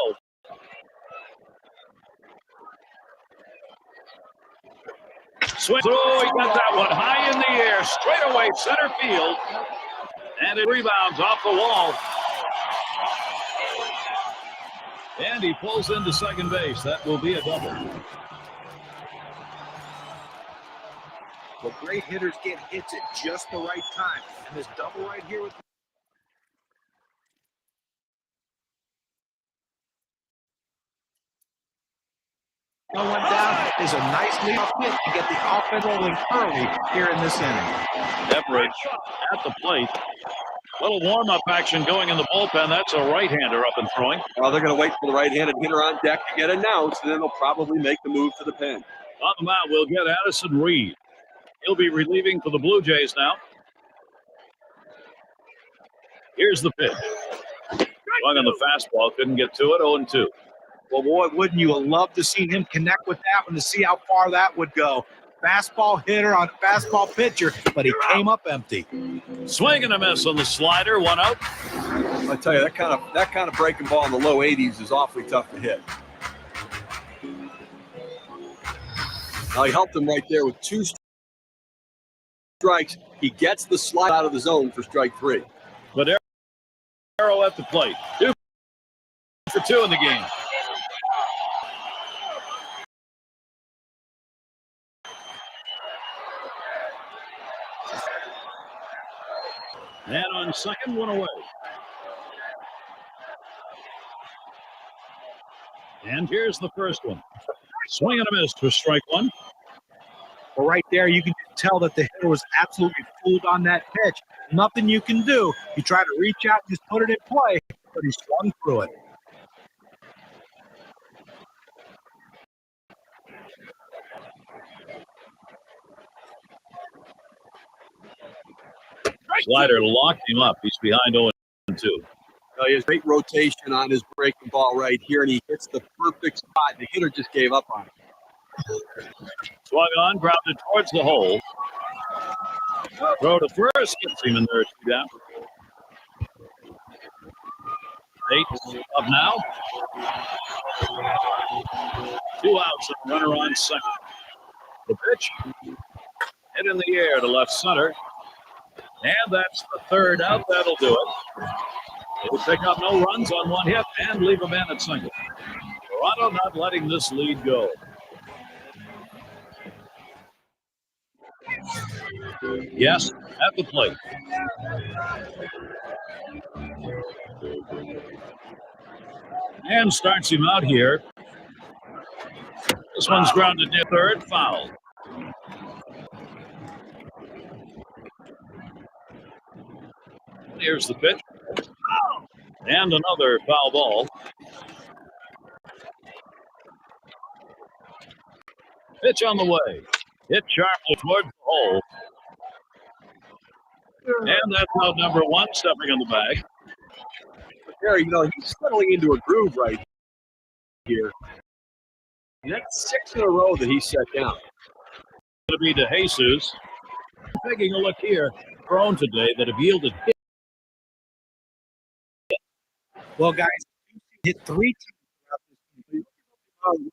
Swing through. He got that one high in the air, straight away center field, and it rebounds off the wall. And he pulls into second base. That will be a double. Well, great hitters get hits at just the right time. And this double right here with no one down is a nice leadoff hit to get the offense rolling early here in this inning. Everett at the plate. Little warm-up action going in the bullpen. That's a right-hander up and throwing. Well, they're going to wait for the right-handed hitter on deck to get announced, and then they'll probably make the move to the pen. On the mound, we'll get Addison Reed. He'll be relieving for the Blue Jays now. Here's the pitch. Swung on the fastball, couldn't get to it. 0-2. Well, boy, wouldn't you have loved to see him connect with that one to see how far that would go. Fastball hitter on fastball pitcher, but he came up empty. Swing and a miss on the slider. 1 out. I tell you, that kind of breaking ball in the low 80s is awfully tough to hit. Now he helped him right there with 2 strikes. He gets the slide out of the zone for strike 3. But Arrow at the plate. 2 for 2 in the game. And on second, 1 away. And here's the first one. Swing and a miss for strike 1. Well, right there, you can tell that the hitter was absolutely fooled on that pitch. Nothing you can do. You try to reach out and just put it in play, but he swung through it. Slider locked him up. He's behind 0-2. He has great rotation on his breaking ball right here, and he hits the perfect spot. The hitter just gave up on it. Swung on, grounded towards the hole. Throw to first, gets him in there, 2 down. 8 up now. 2 outs and runner on second. The pitch hit in the air to left center. And that's the 3rd out. That'll do it. They will pick up no runs on 1 hit and leave a man at single. Toronto not letting this lead go. Yes, at the plate. And starts him out here. This one's grounded near third, foul. Here's the pitch. And another foul ball. Pitch on the way. Hit sharply towards the hole. And that's out number 1, stepping in the bag. But there, he's settling into a groove right here. And that's 6 in a row that he set down. to be to Jesus. Taking a look here, thrown today that have yielded hits. Well, guys, hit 3 times.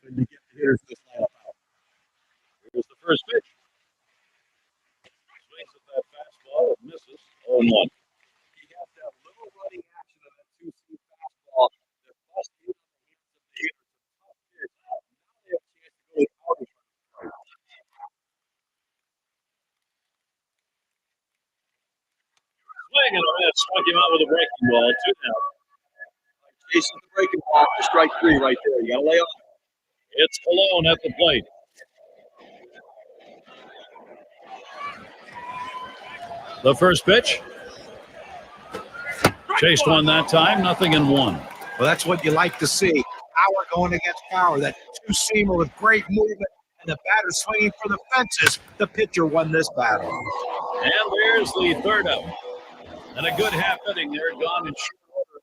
And you get the hitters this lineup out. Here's the first pitch. Swings at that fastball. It misses. 0-1. He has that little running action of that two-seam fastball that must be in the hands of the hitter. It's a tough pitch. Now they have a chance to go with power. Swing and a miss. Struck him out with a breaking ball. 2 down. Chasing the breaking ball for strike 3 right there. You got to lay off. It's Cologne at the plate. The first pitch. Chased one that time. 0-1. Well, that's what you like to see. Power going against power. That two-seamer with great movement, and the batter swinging for the fences. The pitcher won this battle. And there's the third out. And a good half inning there. Gone in short order.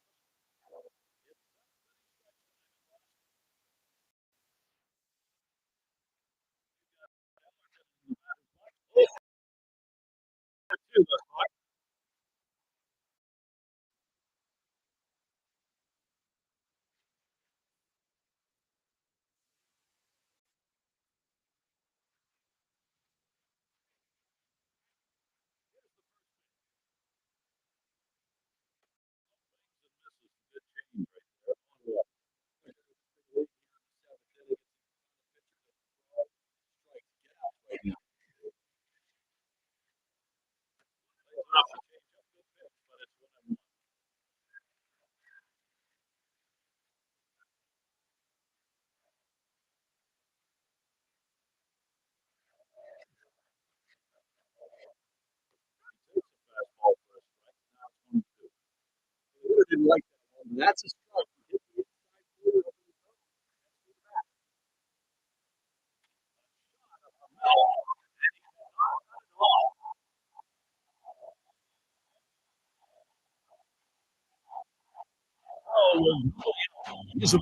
Didn't like that one. That's a strike. He's a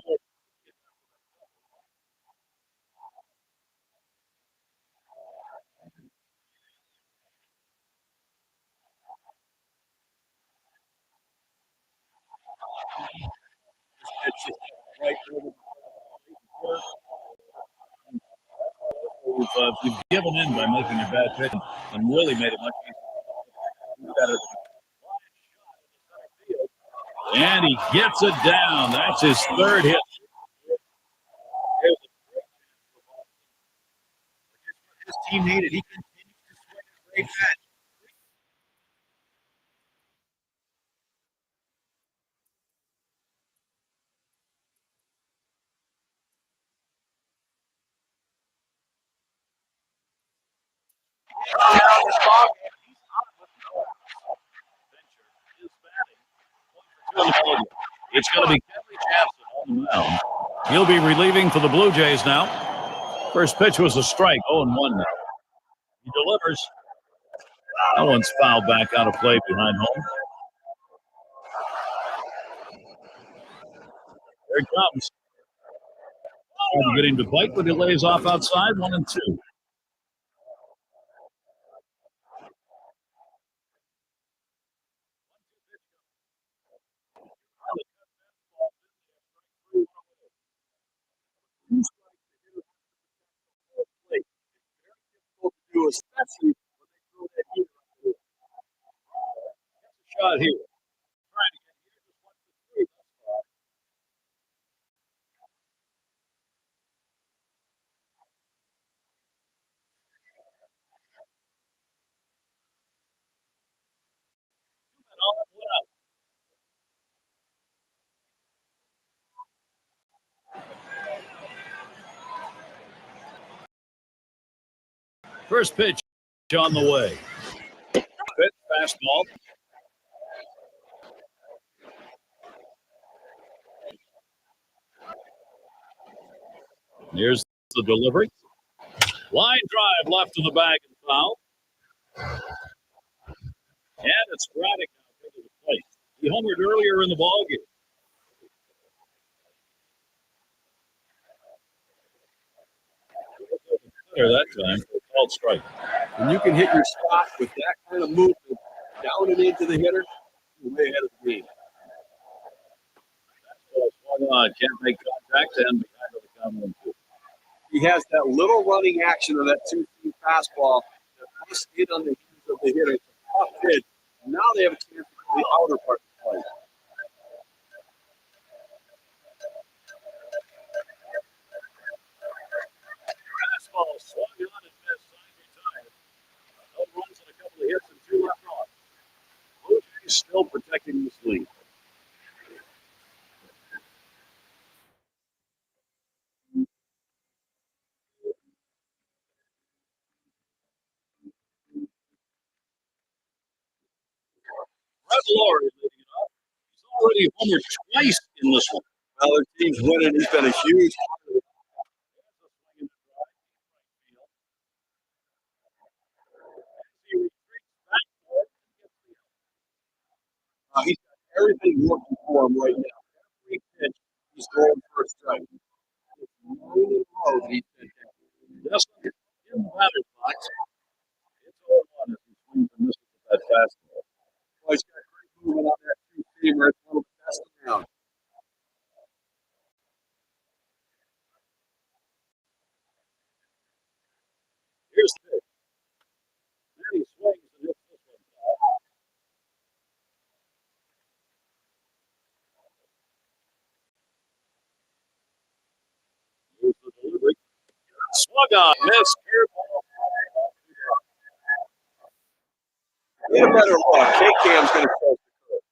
Right. We've given in by making a bad pitch and really made it much easier. And he gets it down. That's his third hit. His team needed. He continues to swing a great bat. It's going to be Kenley Jansen on the mound. He'll be relieving for the Blue Jays now. First pitch was a strike. 0-1 now. He delivers. That one's fouled back out of play behind home. There it comes. Trying to get him to bite, but he lays off outside. 1-2. Especially when they throw that heat. Shot here. First pitch on the way. Pitch, fastball. Here's the delivery. Line drive left to the bag and foul. And it's Braddock out to the plate. He homered earlier in the ballgame. That time, called strike. And you can hit your spot with that kind of movement down and into the hitter, you're way ahead of the game. Swung on, can't make contact, and behind the count 1-2. He has that little running action of that 2-3 fastball that must hit on the hands of the hitter. It's a tough pitch. Now they have a chance to go the outer part of the plate. Fastball swung on and missed. Side retired. No runs and a couple of hits and 2 left on. Blue Jays still protecting this lead. Brett Lawrie leading it up. He's already homered twice in this one. Well, their team's winning. He's been a huge he's got everything working for him right now. Every pitch, he's throwing for a strike. It's 9 in a row that he's been down. Just in the batter's box. It's all on as he swings and misses with that fastball. Well, he's got great movement on that 2-seamer. It's one of the best around. Here's the pitch. Then he swings and hits this one foul. Here's the delivery. Swung on, missed. Get a better look. K-Cam's going to close the curve.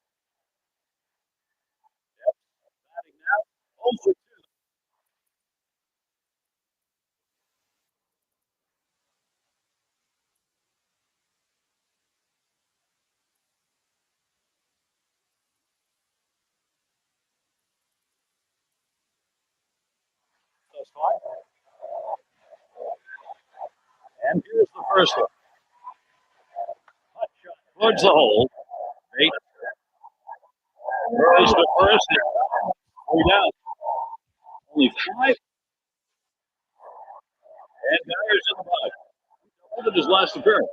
Batting now, 0 for 2. And here's the first one. Hot shot towards the hole. 8. Throws the first. 3 down. Only 5. And Dyer's in the box. Look at his last appearance.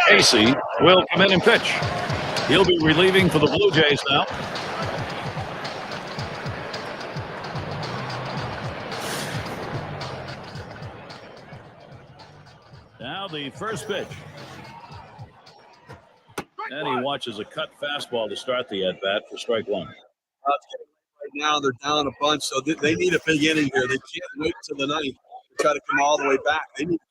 Casey will come in and pitch. He'll be relieving for the Blue Jays now. Now the first pitch. And he watches a cut fastball to start the at-bat for strike 1. Right now, they're down a bunch, so they need a big inning here. They can't wait till the 9th to try to come all the way back. They need to try to.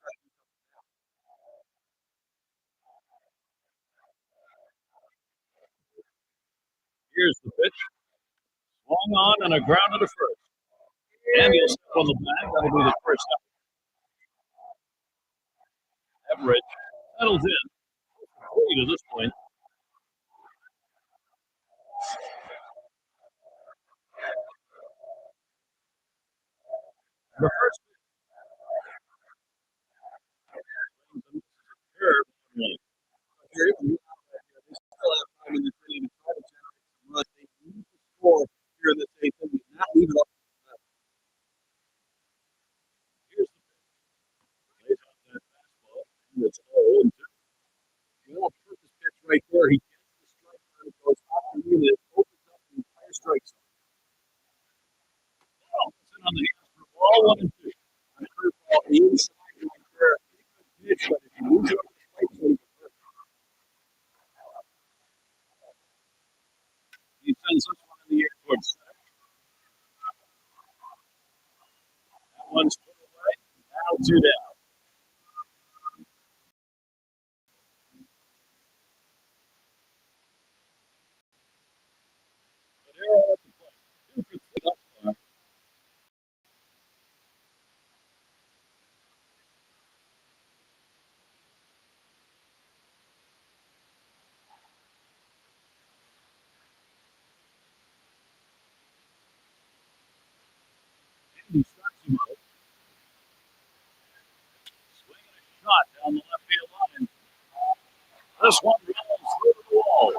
Here's the pitch. Swung on and a ground to the first. And he'll step on the bag. That'll be the first out. Everett settles in. 3 to this point. The first curve. They still have time in the inning to try to generate some runs. They need to score here in the 8th inning, not leave it up. Here's the pitch. Lays off that fastball. It's 0-2. Well, purpose pitch right there. He gets the strike zone. It goes off the unit. It opens up the entire strike zone. Well, it's in on the hands for ball 1 and 2. A curveball inside right there. Pretty good pitch, but if you lose it up the strike zone, sends this one in the air towards center. That one's put away. Now 2 down. Madero at the plate. 2 for 3 thus far. He starts him out. Swinging a shot down the left field line. This one rolls through the wall.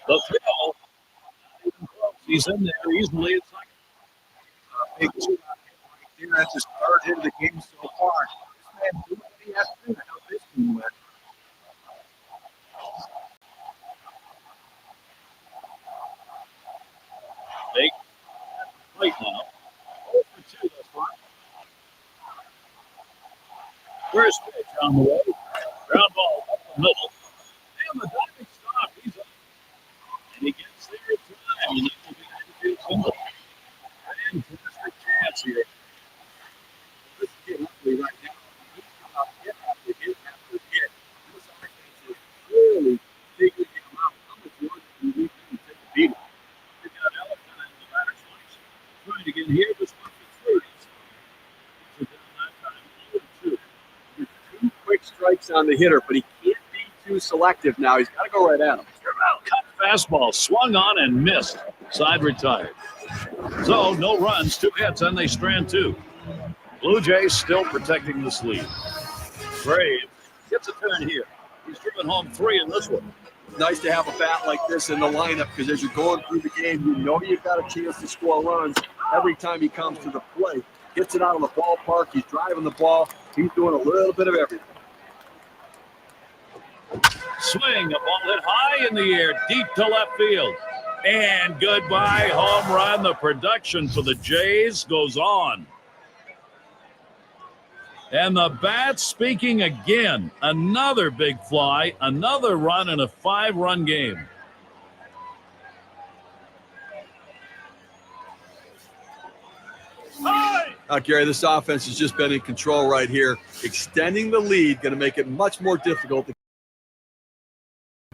The throw. Not even close. He's in there easily at second. Big two out here right there. That's his third hit of the game so far. This man doing what he has to do to help his team win. Big plate now. 0 for 2 thus far. First pitch on the way. Ground ball up the middle. And the diving stop. He's up. And he gets there in time. And that will be a good single. Fantastic chance here. This is getting ugly right now. He's got hit after hit after hit. This offense is really figuring him out. How much more can we do to take a beating? They've got Elephant in the batter's box. Trying to get here. This one for 3. So down that time. 0 2. There's 2 quick strikes on the hitter, but he can't be too selective now. He's got to go right at him. Cut fastball. Swung on and missed. Side retired. So no runs, 2 hits, and they strand 2. Blue Jays still protecting this lead. Brave gets a turn here. He's driven home 3 in this one. Nice to have a bat like this in the lineup because as you're going through the game, you know you've got a chance to score runs every time he comes to the plate. Gets it out of the ballpark. He's driving the ball. He's doing a little bit of everything. Swing, a ball hit high in the air, deep to left field. And goodbye, home run. The production for the Jays goes on. And the bats speaking again. Another big fly, another run in a 5-run game. Gary, this offense has just been in control right here. Extending the lead, going to make it much more difficult to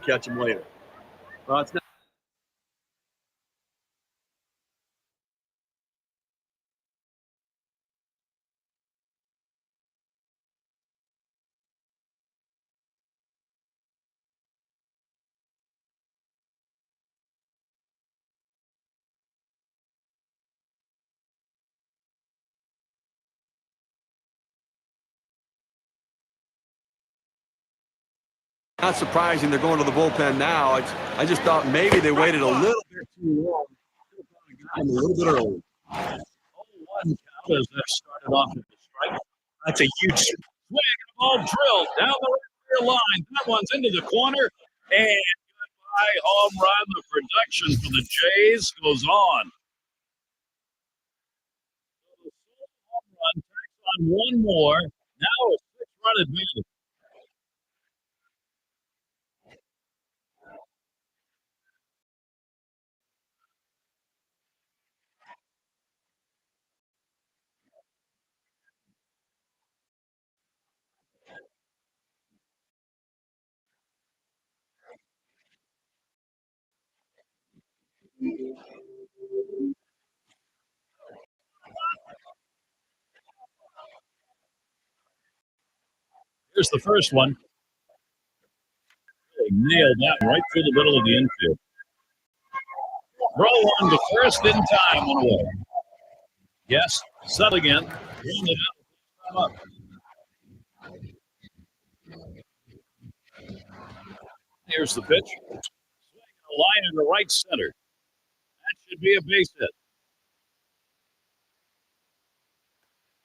catch him later. Well, it's not. Not surprising they're going to the bullpen now. I just thought maybe they waited a little bit too long. A little bit early. 0-1 count as they started off with the strike. That's a huge Swing, ball drilled down the right field line. That one's into the corner. And goodbye, home run. The production for the Jays goes on. So the home run takes on 1 more. Now a 6-run advantage. Here's the first one. They nailed that one right through the middle of the infield. Throw on to first in time, 1 away. Yes, set again. Up. Here's the pitch. Swing a line in the right center. That should be a base hit.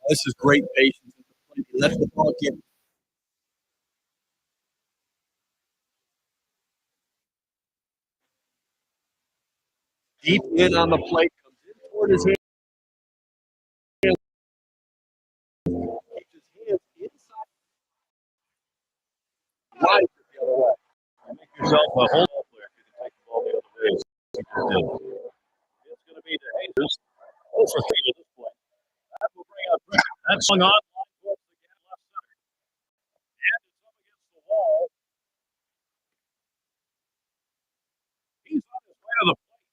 This is great patience. He lets the ball get deep in on the plate, comes in toward his hand. Keeps his hands inside. Right the other way. Make yourself a whole player if you can take the ball swung on. And it's up against the wall. He's on his way to the plate.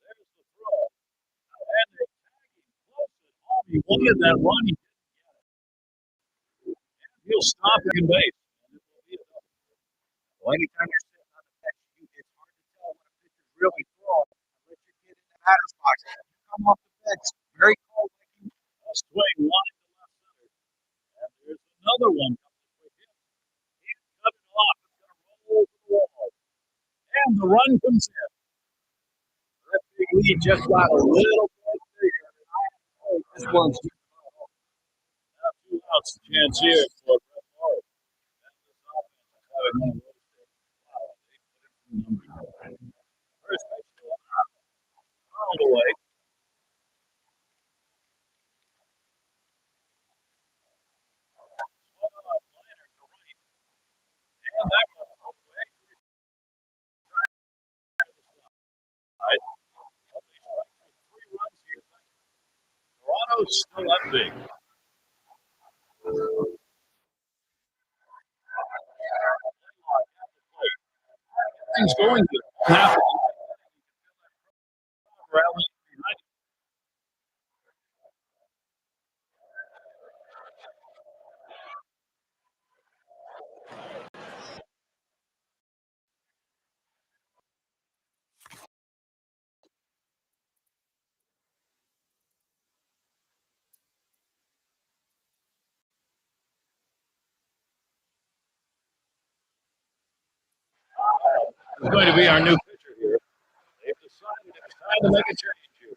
There's the throw. And they tag him close at home. He wanted that run. He'll stop second base. Well, anytime you're sitting on the bench, it's hard to tell when a pitcher's really throwing unless you get in the batter's box. You come off the bench, very cold. A swing line to left center. And there's another one. He's cut it off. It's going to roll over the wall. And the run comes in. That big lead just got a little bit bigger. This one's now 2 outs. A chance here for Brett Morris. First pitch fouled away. And that goes away. Three runs here. Toronto's still up big. Things going good. Rally behind him. It's going to be our new pitcher here. They've decided it's time to make a change here.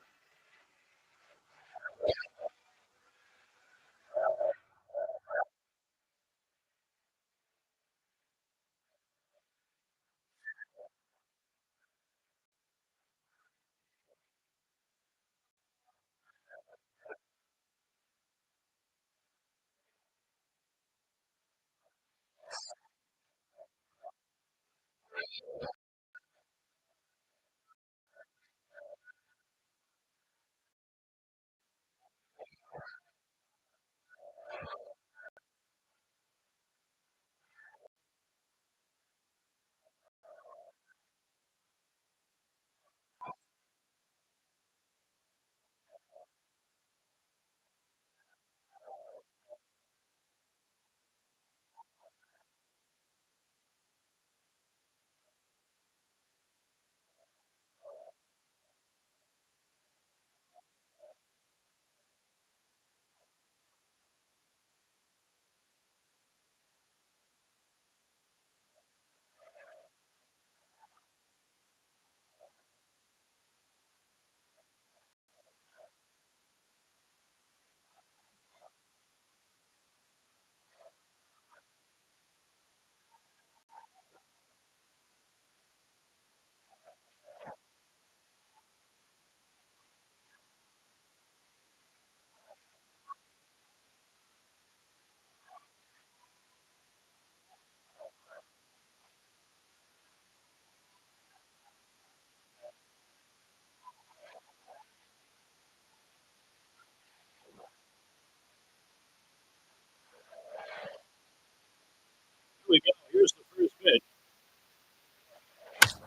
Here we go. Here's the first pitch.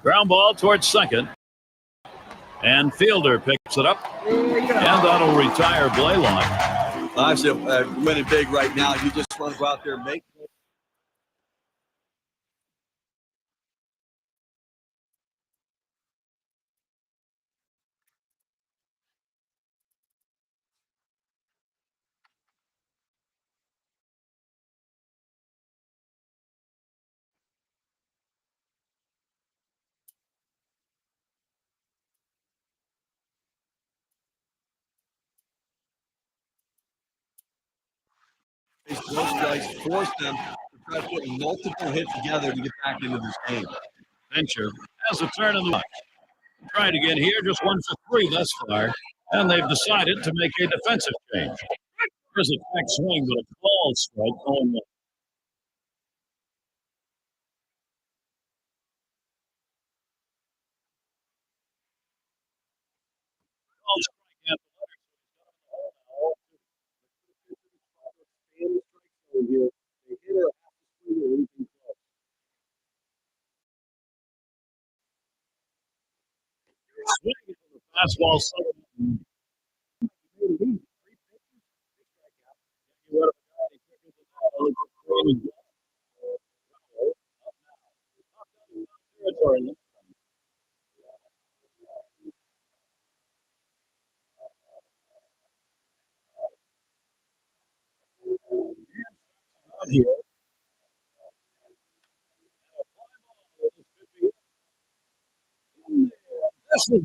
Ground ball towards second. And Fielder picks it up. And that'll retire Blaylock. I said, winning big right now. You just want to go out there and make. Those guys force them to try to put multiple hits together to get back into this game. Venture has a turn in the box. Tried again here, just 1 for 3 thus far. And they've decided to make a defensive change. There's a back swing, but a ball strike on the ball strike at the letter. here. The hitter has to swing or anything close. Swing for the fastball. Here. This is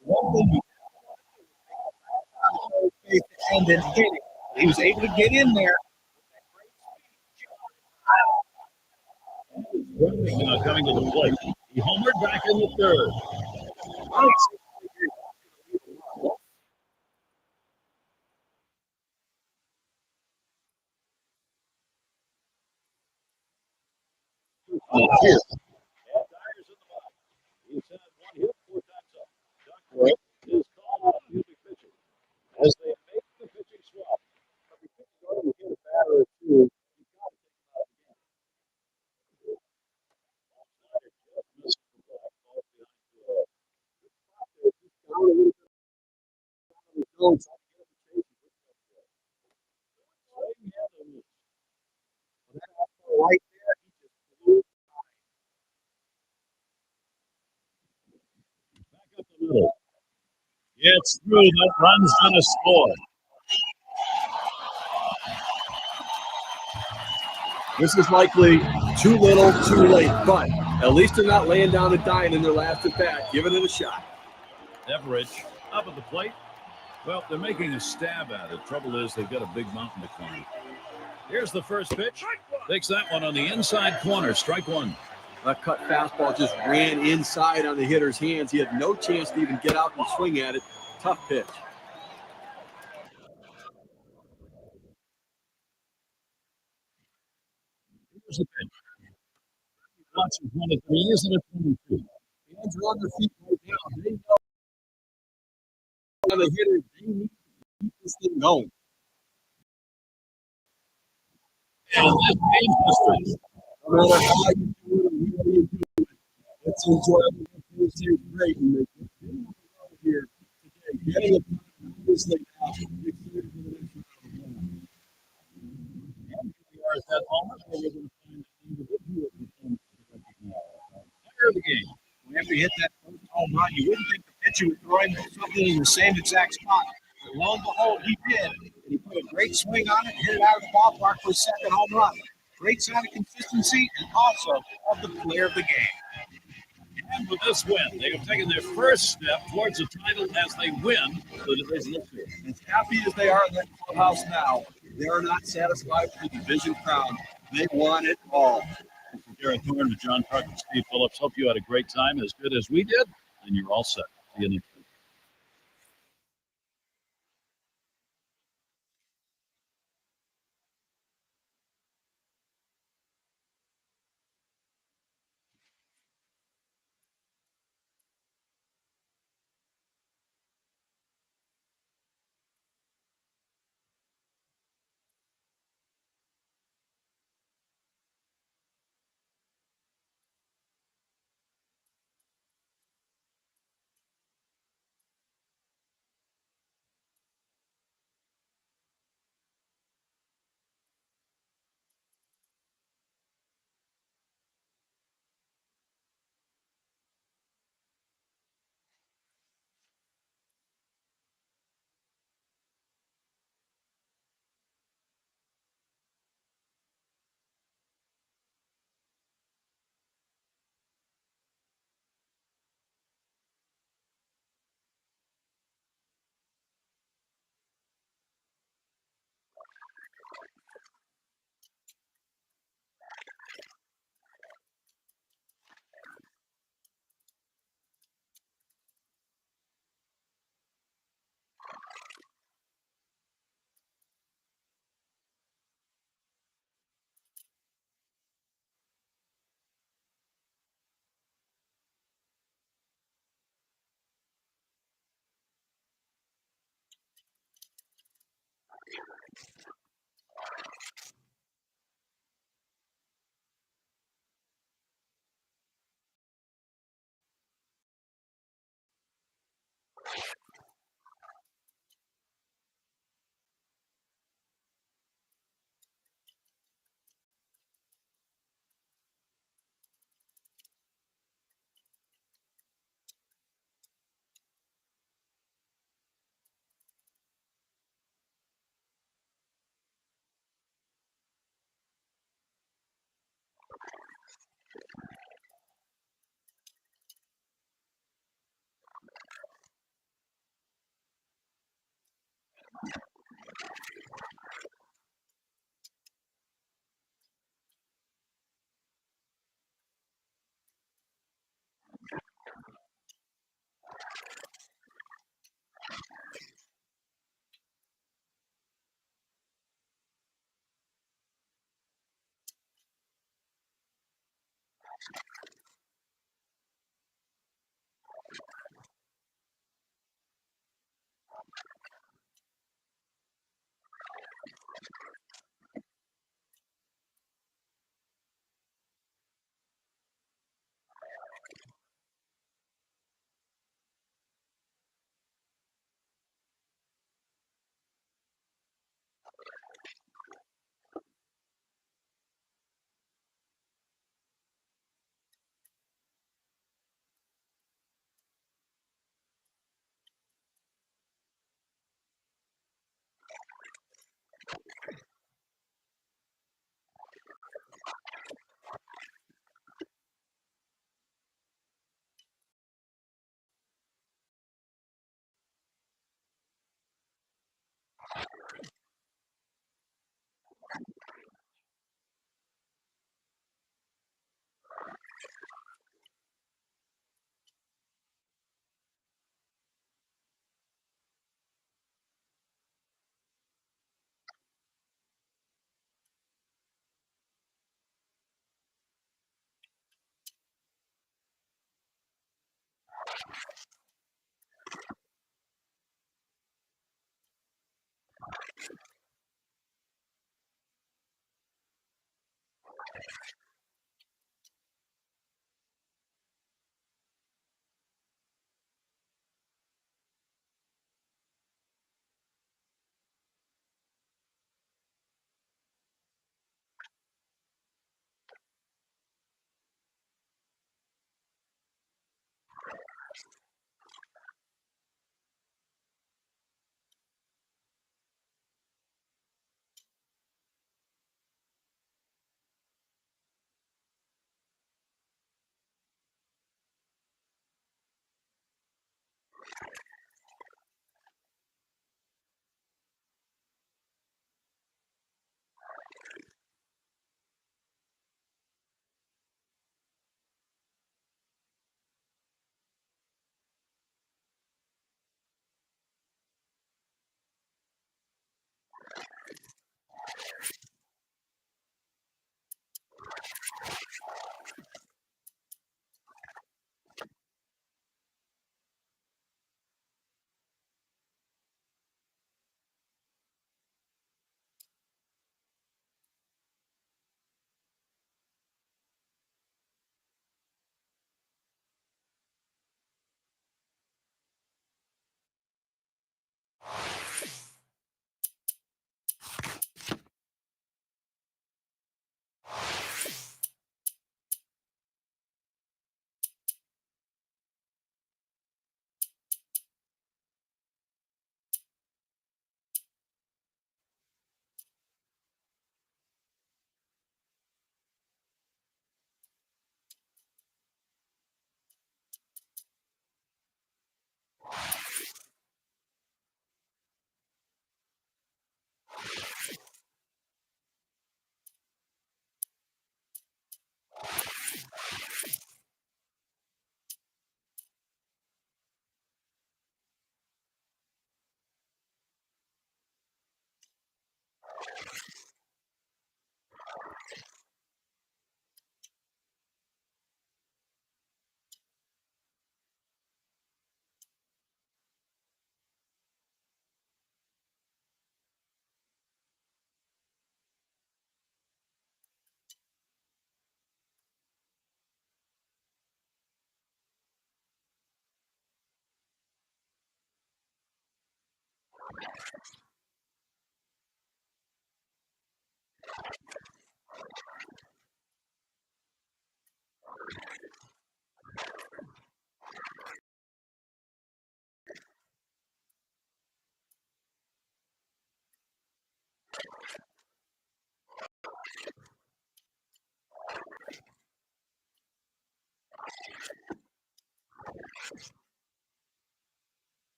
One thing he and then hit it. He was able to get in there. coming to the plate. He homered back in the third. Here. He's had one hit 4 times up. Duckworth is called up. He'll be pitching. As they make the pitching swap, every pitch going to get a batter or two. You've got to take him out again. Missed the black ball behind the down a little bit on the zone, trying to get him to chase him. Swing and a miss. Right there, he just blew Back up the middle. It's through. That run's gonna score. This is likely too little, too late, but at least they're not laying down and dying in their last at bat, giving it a shot. Everidge up at the plate. Well, they're making a stab at it. Trouble is, they've got a big mountain to climb. Here's the first pitch. Takes that one on the inside corner. Strike one. That cut fastball just ran inside on the hitter's hands. He had no chance to even get out and swing at it. Tough pitch. Here's the pitch. Watches one at 3, isn't it 22? Hands are on their feet right now. They know on the hitter, they need to keep this thing going. And this game history. No matter how you do it or where you do it, it's enjoyable. It's great. And they get here today. Getting it obviously now. And we are at that moment where we're going to find an individual performance to recognize. Player of the game. after he hit that first home run, you wouldn't think the pitcher would throw him something in the same exact spot. But lo and behold, he did. And he put a great swing on it and hit it out of the ballpark for his second home run. Great sign of consistency and also of the player of the game. And with this win, they have taken their first step towards the title as they win the division this year. As happy as they are in that clubhouse now, they are not satisfied with the division crown. They want it all. Garrett Thorne with John Park and Steve Phillips. Hope you had a great time, as good as we did, and you're all set. See you next week.